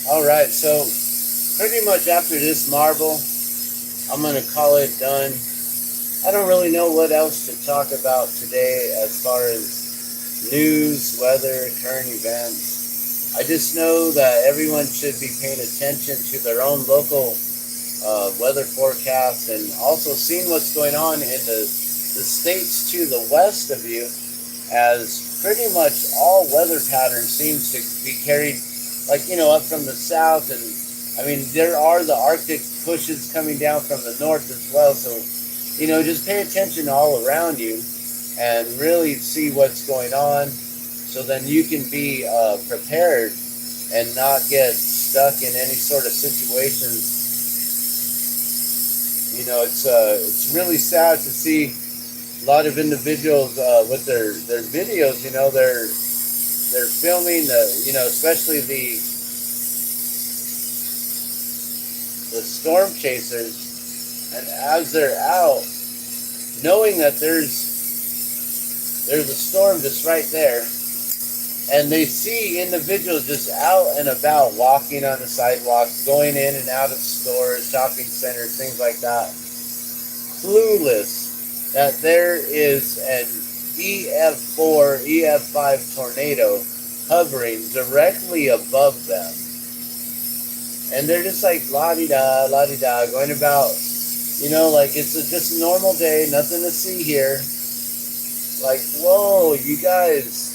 Alright, so pretty much after this marble, I'm going to call it done. I don't really know what else to talk about today as far as news, weather, current events. I just know that everyone should be paying attention to their own local weather forecasts, and also seeing what's going on in the states to the west of you, as pretty much all weather patterns seems to be carried, like, you know, up from the south. And I mean, there are the Arctic pushes coming down from the north as well. So, you know, just pay attention all around you and really see what's going on, so then you can be prepared and not get stuck in any sort of situations. You know, it's really sad to see a lot of individuals with their videos. You know, they're filming you know, especially the storm chasers, and as they're out, knowing that there's a storm just right there, and they see individuals just out and about, walking on the sidewalks, going in and out of stores, shopping centers, things like that, clueless that there is an EF4, EF5 tornado hovering directly above them. And they're just like la-di-da, going about, you know, like it's just a normal day, nothing to see here. Like, whoa, you guys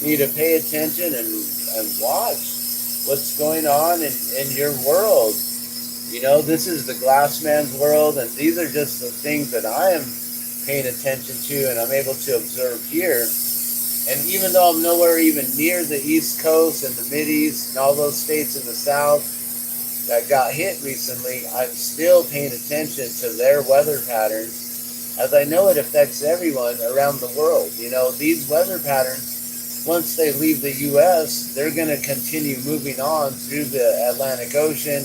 need to pay attention and watch what's going on in your world. You know, this is the Glassman's world, and these are just the things that I am paying attention to and I'm able to observe here. And even though I'm nowhere even near the East Coast and the Mideast and all those states in the South that got hit recently, I'm still paying attention to their weather patterns, as I know it affects everyone around the world. You know, these weather patterns, once they leave the U.S., they're going to continue moving on through the Atlantic Ocean,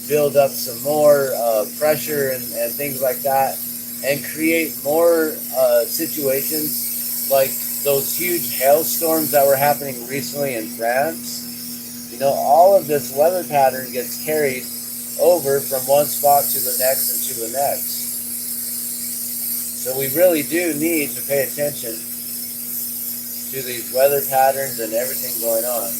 build up some more pressure and things like that, and create more situations like those huge hailstorms that were happening recently in France. You know, all of this weather pattern gets carried over from one spot to the next and to the next. So we really do need to pay attention to these weather patterns and everything going on.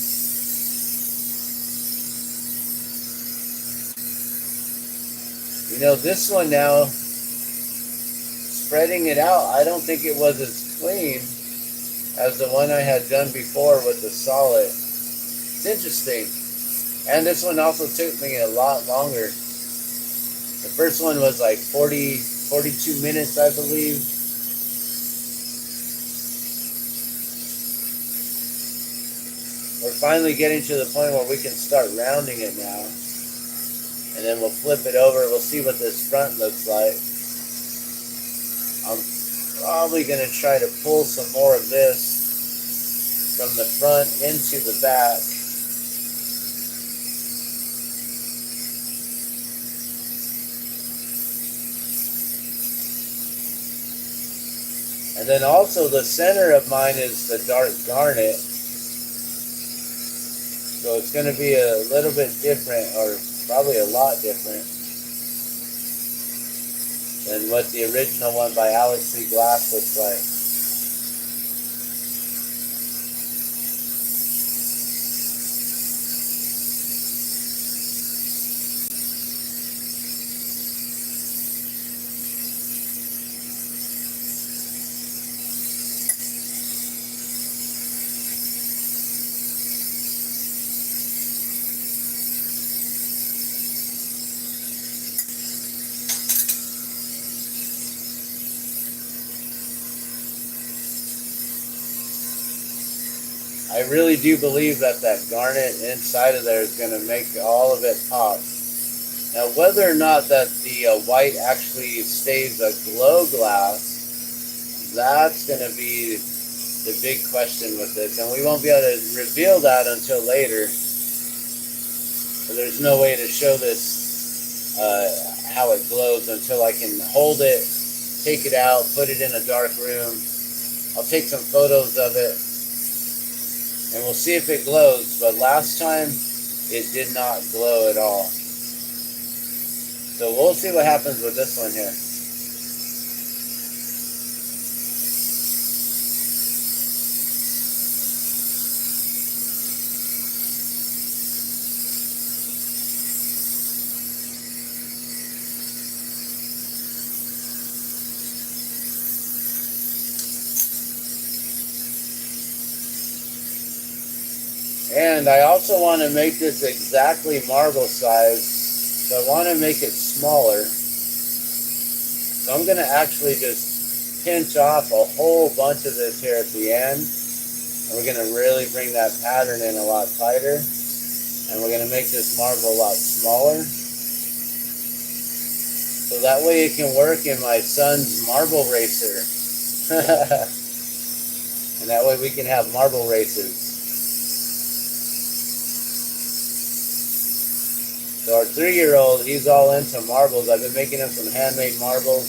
this one now, spreading it out, I don't think it was as clean as the one I had done before with the solid. It's interesting. And this one also took me a lot longer. The first one was like 42 minutes, I believe. We're finally getting to the point where we can start rounding it now. And then we'll flip it over. We'll see what this front looks like. I'm probably going to try to pull some more of this from the front into the back. And then also the center of mine is the dark garnet. So it's going to be a little bit different, or probably a lot different than what the original one by Alex Lee Glass looks like. I really do believe that garnet inside of there is going to make all of it pop. Now, whether or not that the white actually stays a glow glass, that's going to be the big question with this. And we won't be able to reveal that until later. So there's no way to show this, how it glows, until I can hold it, take it out, put it in a dark room. I'll take some photos of it. And we'll see if it glows, but last time it did not glow at all. So we'll see what happens with this one here. And I also want to make this exactly marble size, so I want to make it smaller. So I'm going to actually just pinch off a whole bunch of this here at the end, and we're going to really bring that pattern in a lot tighter, and we're going to make this marble a lot smaller. So that way it can work in my son's marble racer. And that way we can have marble races. So our 3-year-old, he's all into marbles. I've been making him some handmade marbles,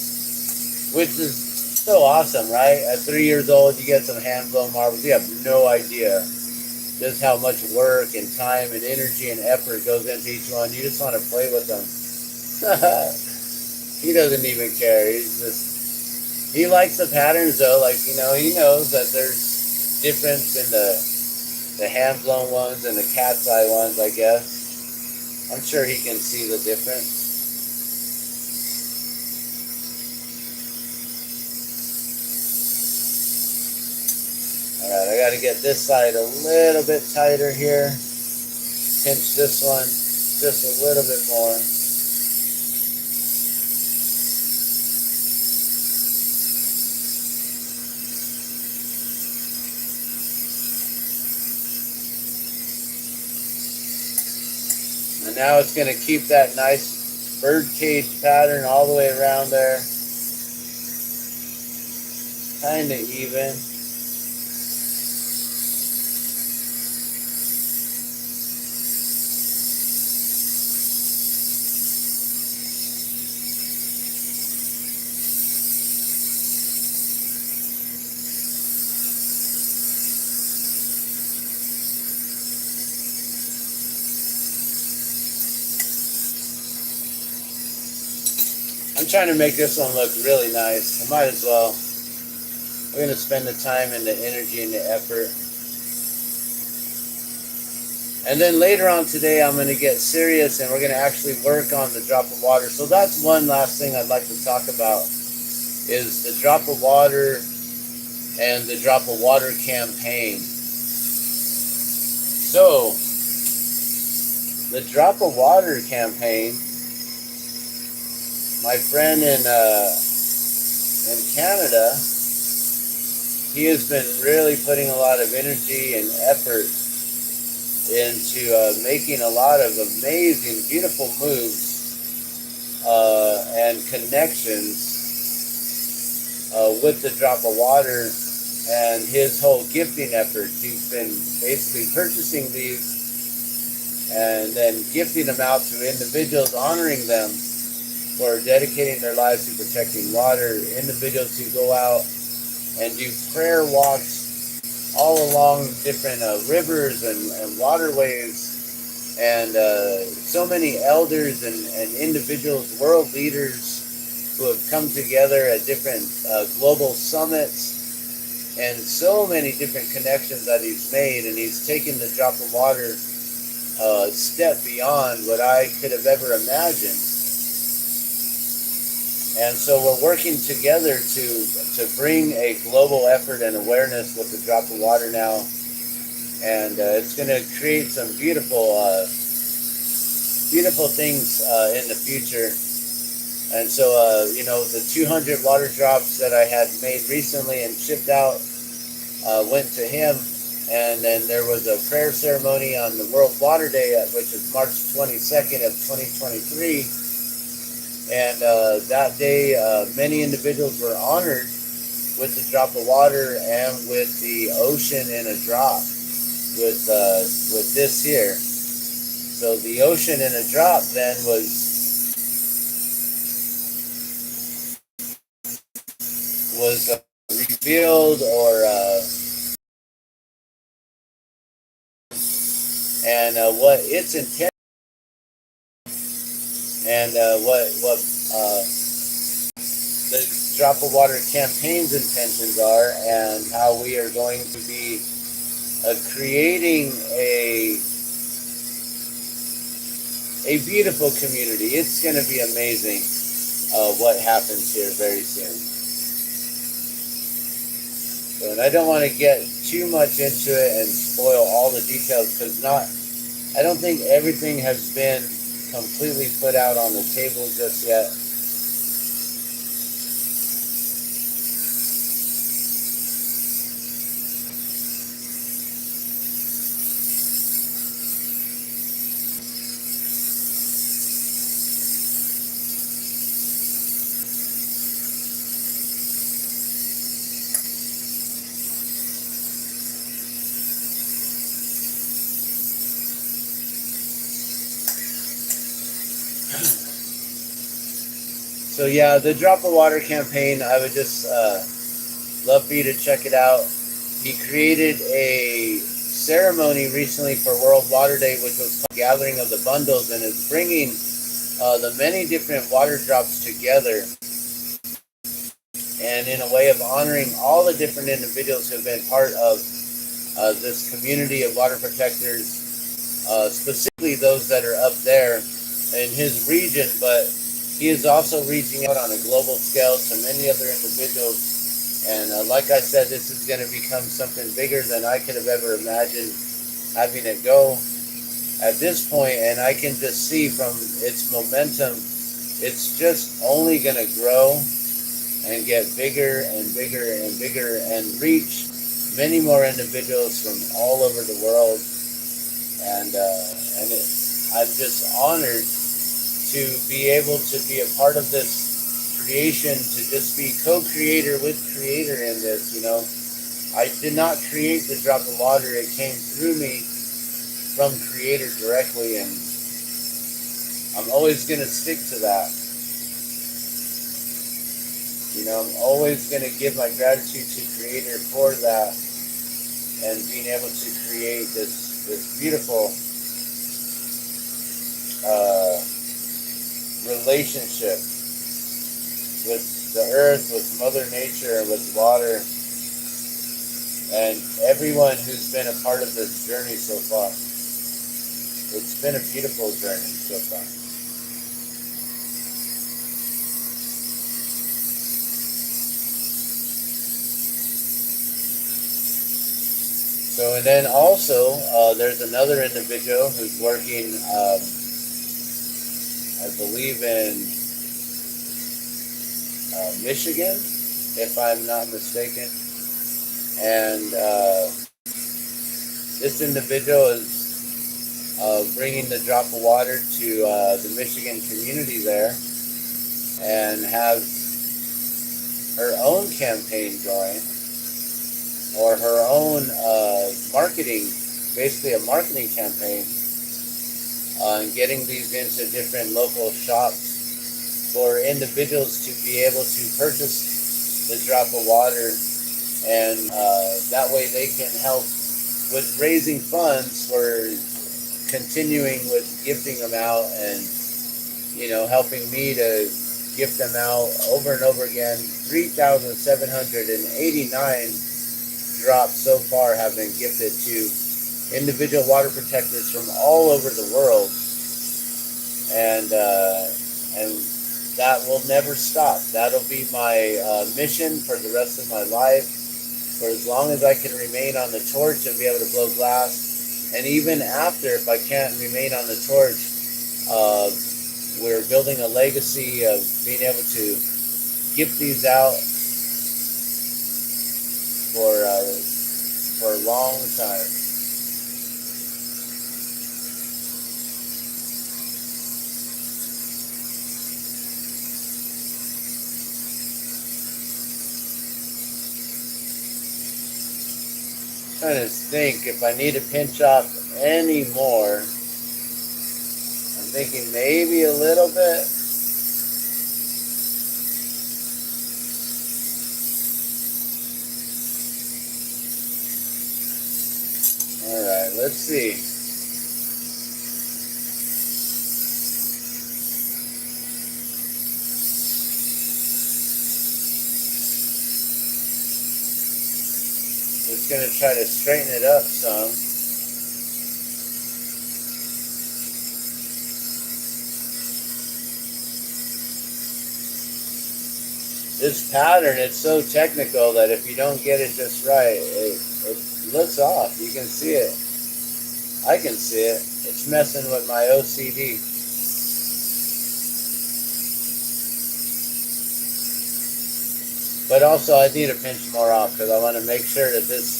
which is so awesome, right? At 3 years old, you get some hand-blown marbles. You have no idea just how much work and time and energy and effort goes into each one. You just want to play with them. He doesn't even care. He likes the patterns though. Like, he knows that there's difference in the hand-blown ones and the cat's eye ones, I guess. I'm sure he can see the difference. Alright, I got to get this side a little bit tighter here. Pinch this one just a little bit more. And now it's going to keep that nice bird cage pattern all the way around there. Kind of even. I'm trying to make this one look really nice. I might as well. We're going to spend the time and the energy and the effort. And then later on today, I'm going to get serious and we're going to actually work on the drop of water. So that's one last thing I'd like to talk about is the drop of water and the drop of water campaign. So the drop of water campaign, my friend in Canada, he has been really putting a lot of energy and effort into making a lot of amazing, beautiful moves and connections with the drop of water and his whole gifting effort. He's been basically purchasing these and then gifting them out to individuals, honoring them for dedicating their lives to protecting water, individuals who go out and do prayer walks all along different rivers and waterways, and so many elders and individuals, world leaders who have come together at different global summits, and so many different connections that he's made, and he's taken the drop of water a step beyond what I could have ever imagined. And so we're working together to bring a global effort and awareness with the drop of water now. And it's going to create some beautiful things in the future. And so, the 200 water drops that I had made recently and shipped out went to him. And then there was a prayer ceremony on the World Water Day, which is March 22nd of 2023. And that day, many individuals were honored with the drop of water and with the ocean in a drop with this here. So the ocean in a drop then was revealed and what its intent and what the drop of water campaign's intentions are, and how we are going to be creating a beautiful community. It's going to be amazing what happens here very soon. So, and I don't want to get too much into it and spoil all the details, because I don't think everything has been completely put out on the table just yet. So yeah, the Drop of Water campaign, I would just love for you to check it out. He created a ceremony recently for World Water Day, which was called Gathering of the Bundles, and is bringing the many different water drops together, and in a way of honoring all the different individuals who have been part of this community of water protectors, specifically those that are up there in his region, but he is also reaching out on a global scale to many other individuals. And like I said, this is going to become something bigger than I could have ever imagined having it go at this point. And I can just see from its momentum, it's just only going to grow and get bigger and bigger and bigger and reach many more individuals from all over the world. And I'm just honored to be able to be a part of this creation, to just be co-creator with creator in this, I did not create the drop of water. It came through me from creator directly, and I'm always going to stick to that. I'm always going to give my gratitude to creator for that, and being able to create this beautiful relationship with the earth, with Mother Nature, with water, and everyone who's been a part of this journey so far. it's been a beautiful journey so far. So, and then also, there's another individual who's working, I believe in Michigan, if I'm not mistaken. And this individual is bringing the drop of water to the Michigan community there, and has her own campaign going, or her own marketing, basically a marketing campaign on getting these into different local shops for individuals to be able to purchase the drop of water, and that way they can help with raising funds for continuing with gifting them out, and helping me to gift them out over and over again. 3,789 drops so far have been gifted to individual water protectors from all over the world, and that will never stop. That'll be my mission for the rest of my life, for as long as I can remain on the torch and be able to blow glass. And even after, if I can't remain on the torch, we're building a legacy of being able to gift these out for a long time. Trying to think if I need to pinch off any more. I'm thinking maybe a little bit. All right, let's see. Just going to try to straighten it up some. This pattern, it's so technical that if you don't get it just right, it looks off. You can see it. I can see it. It's messing with my OCD. But also I need to pinch more off because I want to make sure that this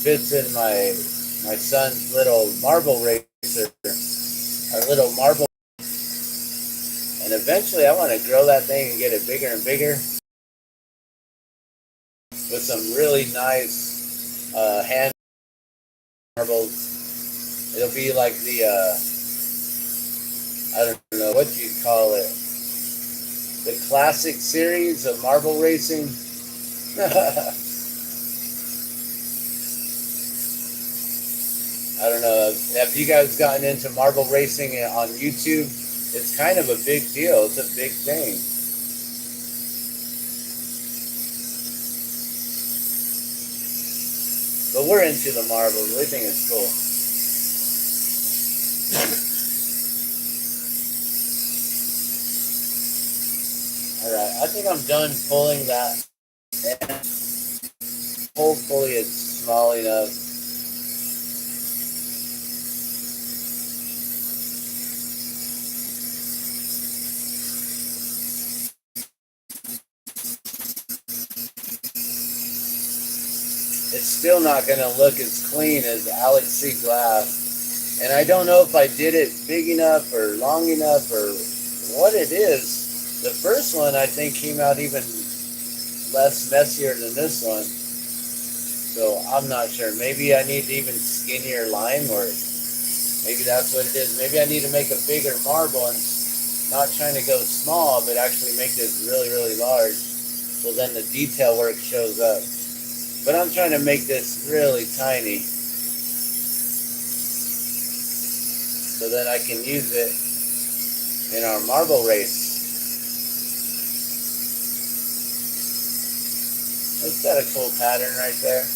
fits in my son's little marble racer, our little marble. And eventually I want to grow that thing and get it bigger and bigger with some really nice hand marbles. It'll be like the, I don't know what you call it, the classic series of marble racing. I don't know. Have you guys gotten into marble racing on YouTube? It's kind of a big deal. It's a big thing. But we're into the marbles. We think it's cool. Alright, I think I'm done pulling that. And hopefully it's small enough. It's still not going to look as clean as Alex C. Glass. And I don't know if I did it big enough or long enough or what it is. The first one, I think, came out even less messier than this one. So I'm not sure. Maybe I need even skinnier line, or maybe that's what it is. Maybe I need to make a bigger marble and not trying to go small, but actually make this really, really large. So then the detail work shows up. But I'm trying to make this really tiny so that I can use it in our marble race. It's got a cool pattern right there.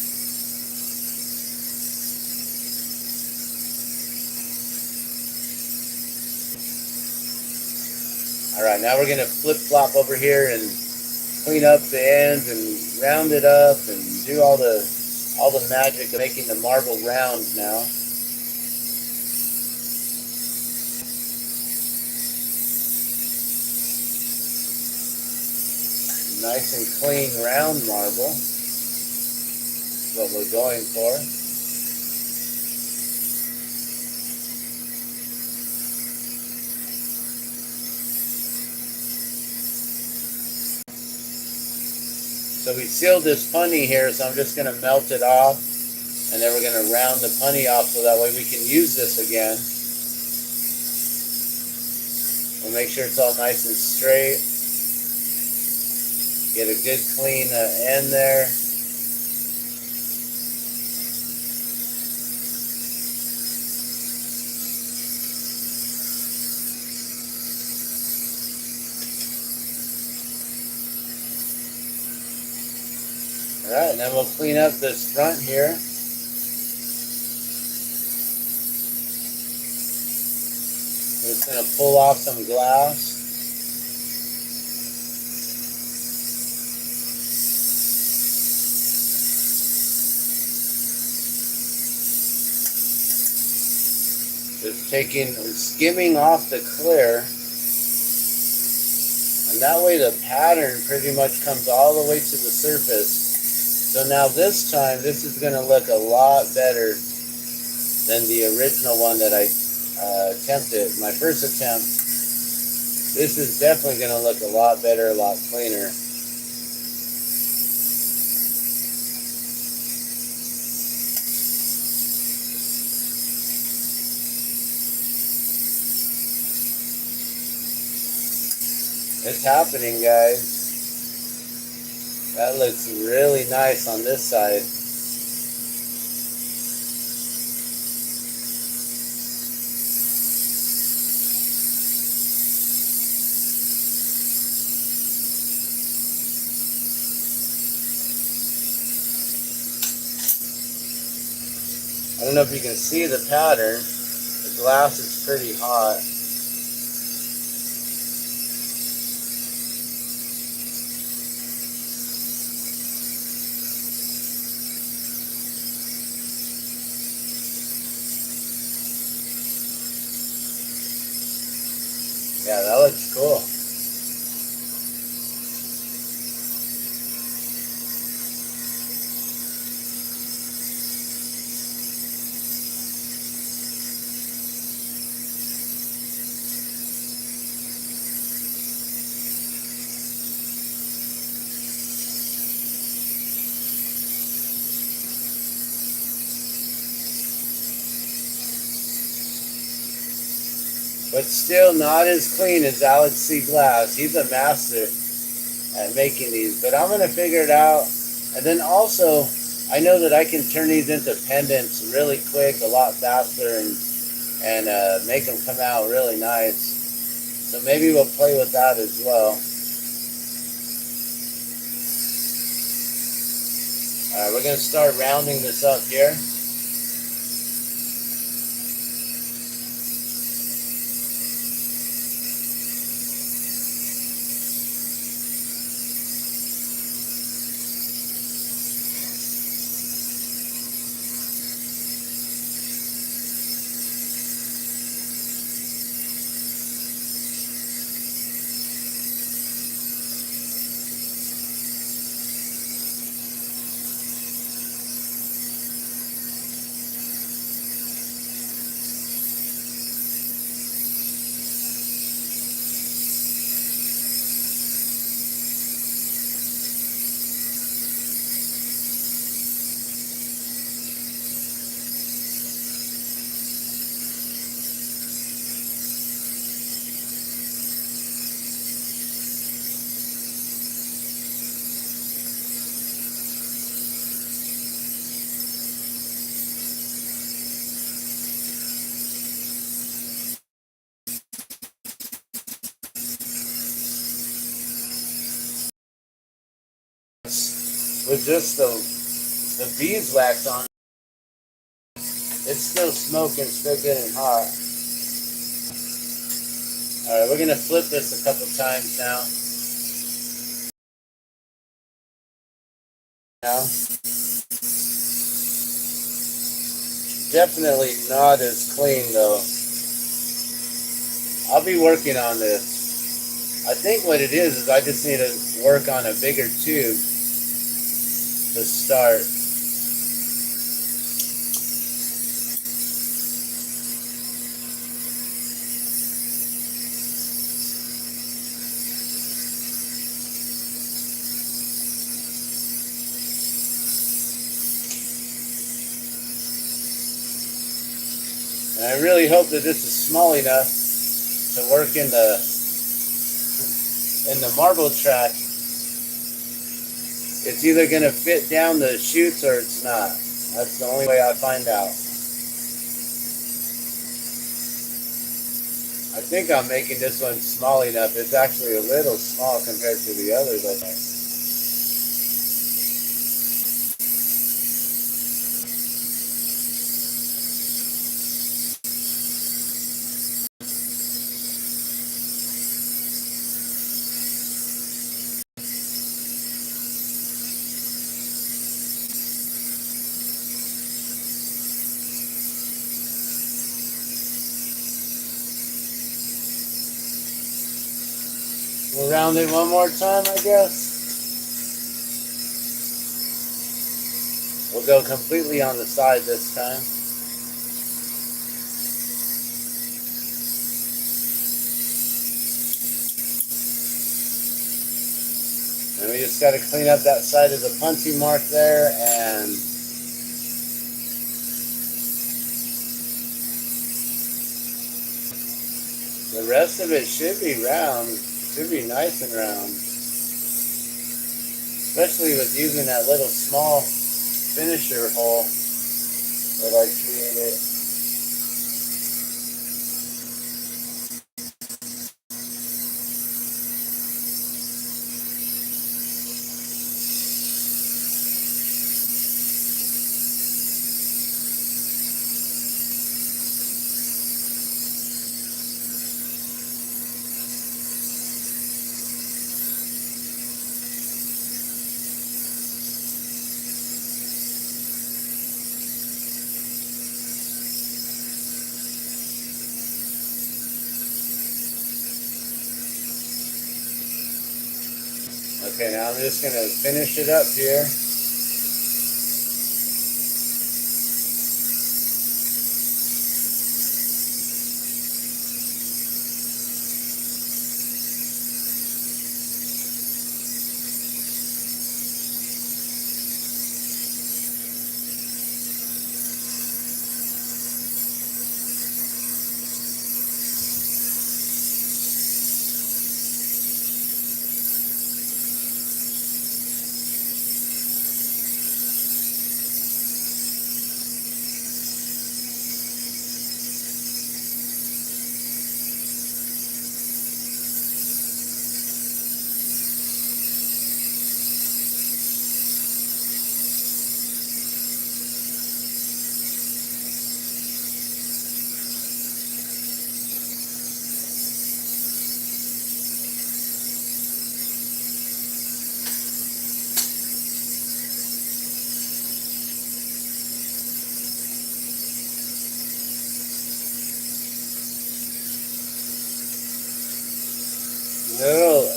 All right, now we're gonna flip-flop over here and clean up the ends and round it up and do all the magic of making the marble round now. Nice and clean round marble is what we're going for. So we sealed this punny here, so I'm just going to melt it off, and then we're going to round the punny off so that way we can use this again. We'll make sure it's all nice and straight. Get a good clean end there. Alright, and then we'll clean up this front here. I'm just going to pull off some glass. Just skimming off the clear. And that way the pattern pretty much comes all the way to the surface. So now this time, this is going to look a lot better than the original one that I attempted. My first attempt, this is definitely going to look a lot better, a lot cleaner. It's happening, guys. That looks really nice on this side. I don't know if you can see the pattern. The glass is pretty hot. Yeah, that looks cool. But still not as clean as Alex C. Glass. He's a master at making these. But I'm going to figure it out. And then also, I know that I can turn these into pendants really quick, a lot faster, and make them come out really nice. So maybe we'll play with that as well. All right, we're going to start rounding this up here. With just the beeswax on, it's still smoking, still getting hot. Alright, we're gonna flip this a couple times now. Definitely not as clean though. I'll be working on this. I think what it is I just need to work on a bigger tube to start. And I really hope that this is small enough to work in the marble track. It's either going to fit down the chutes or it's not. That's the only way I find out. I think I'm making this one small enough. It's actually a little small compared to the others, I think. We'll round it one more time, I guess. We'll go completely on the side this time. And we just got to clean up that side of the punching mark there, and the rest of it should be round. Should be nice and round. Especially with using that little small finisher hole that I created. Okay, now I'm just going to finish it up here.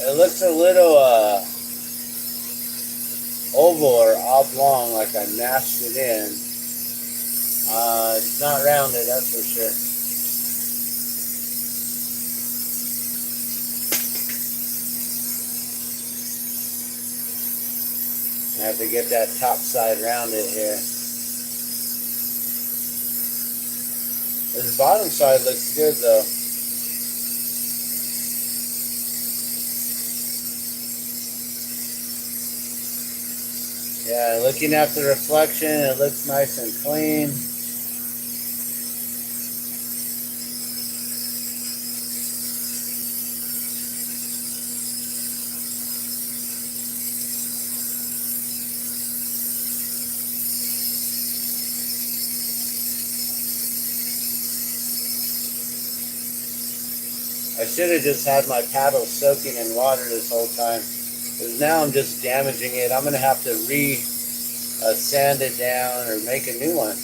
It looks a little oval or oblong, like I mashed it in. It's not rounded, that's for sure. I have to get that top side rounded here. This bottom side looks good though. Yeah, looking at the reflection, it looks nice and clean. I I should have just had my paddle soaking in water this whole time, because now I'm just damaging it. I'm going to have to sand it down or make a new one.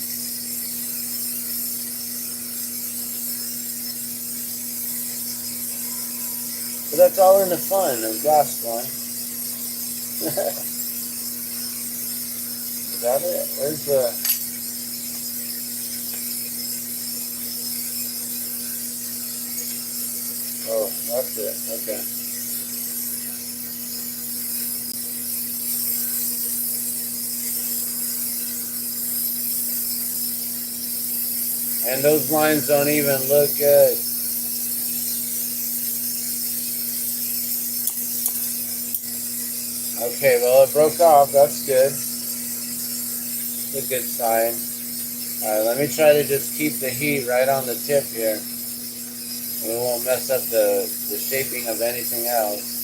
But that's all in the fun of glass flying. Is that it? Where's the... Oh, that's it. Okay. And those lines don't even look good. Okay, well, it broke off. That's good. It's a good sign. Alright, let me try to just keep the heat right on the tip here. We won't mess up the shaping of anything else.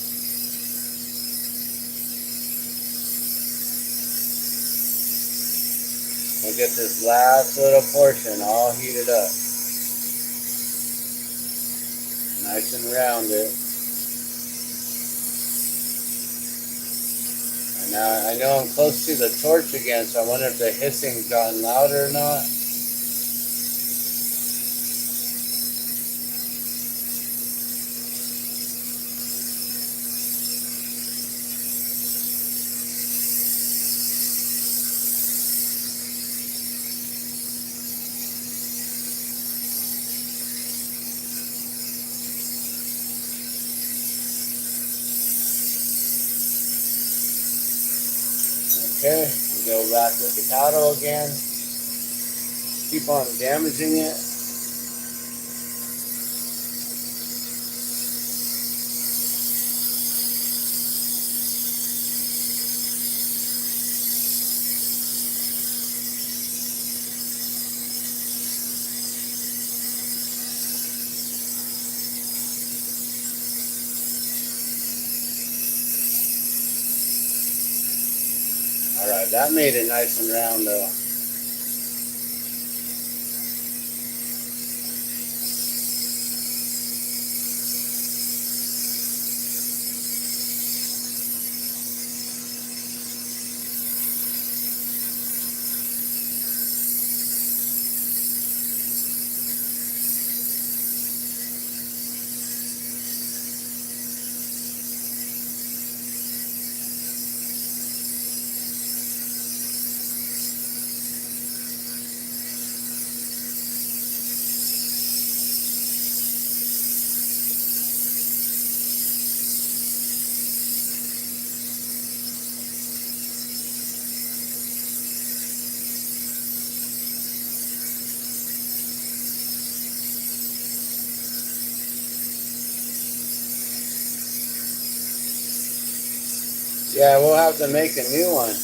We'll get this last little portion all heated up. Nice and rounded. And now I know I'm close to the torch again, so I wonder if the hissing's gotten louder or not. Okay, go back with the paddle again. Keep on damaging it. Alright, that made it nice and round though. Yeah, we'll have to make a new one.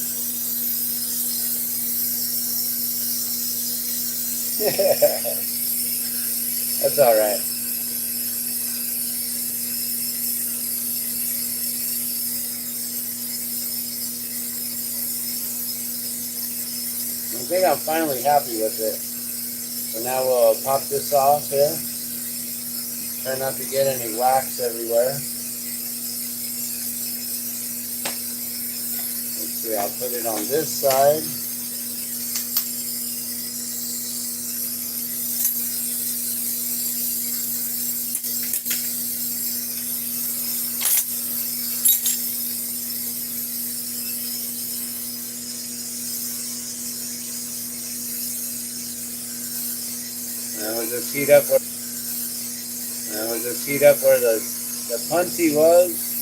That's alright. I think I'm finally happy with it. So now we'll pop this off here. Try not to get any wax everywhere. Let's see, I'll put it on this side. And we'll just heat up where the punchy was.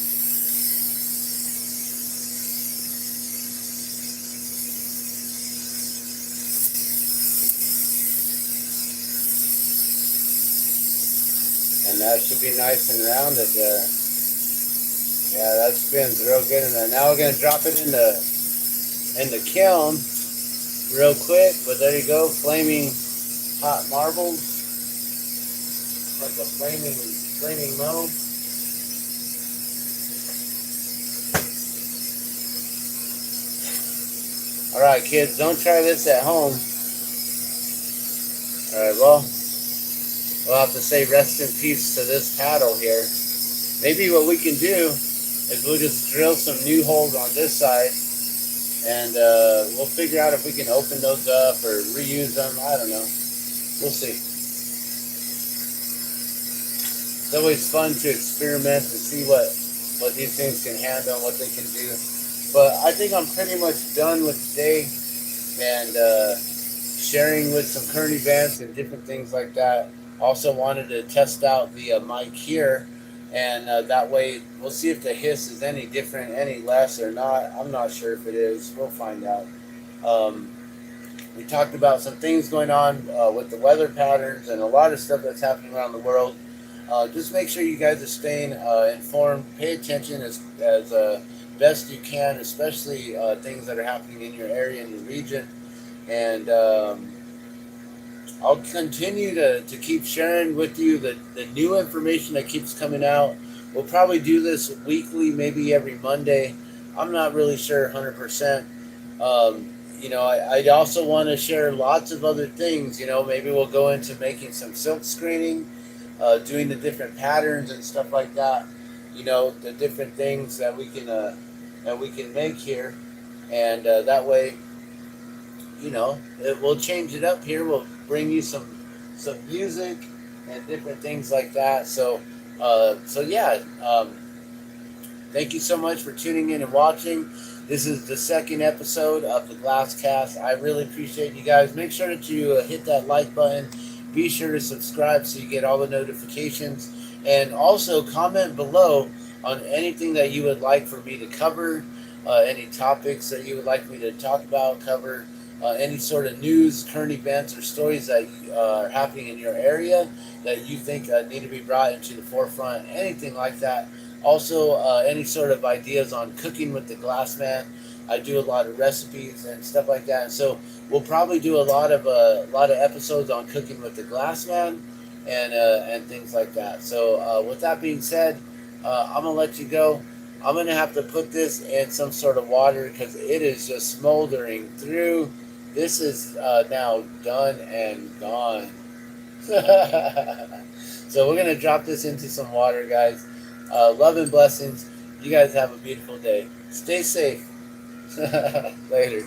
And that should be nice and rounded there. Yeah, that spins real good in there. Now we're gonna drop it in the kiln real quick, but there you go, flaming hot marbles. Like a flaming mo. Alright kids, don't try this at home. Alright, well, we'll have to say rest in peace to this paddle here. Maybe what we can do is we'll just drill some new holes on this side, and we'll figure out if we can open those up or reuse them. I don't know. We'll see. It's always fun to experiment and see what these things can handle and what they can do. But I think I'm pretty much done with today, and sharing with some current events and different things like that. Also wanted to test out the mic here, and that way we'll see if the hiss is any different, any less or not. I'm not sure if it is. We'll find out. We talked about some things going on with the weather patterns and a lot of stuff that's happening around the world. Just make sure you guys are staying informed. Pay attention as best you can, especially things that are happening in your area, in your region. And I'll continue to keep sharing with you the new information that keeps coming out. We'll probably do this weekly, maybe every Monday. I'm not really sure 100%. I also want to share lots of other things. Maybe we'll go into making some silk screening, doing the different patterns and stuff like that. The different things that we can make here, and that way, we'll change it up here. We'll bring you some music and different things like that. So yeah. Thank you so much for tuning in and watching. This is the second episode of the Glasscast. I really appreciate you guys. Make sure that you hit that like button. Be sure to subscribe so you get all the notifications. And also comment below on anything that you would like for me to cover, any topics that you would like me to talk about, cover, any sort of news, current events, or stories that are happening in your area that you think need to be brought into the forefront, anything like that. Also, any sort of ideas on cooking with the Glassman. I do a lot of recipes and stuff like that. So we'll probably do a lot of episodes on cooking with the Glassman and things like that. So with that being said, I'm gonna let you go. I'm gonna have to put this in some sort of water because it is just smoldering through. This is now done and gone. So we're gonna drop this into some water, guys. Love and blessings. You guys have a beautiful day. Stay safe. Later.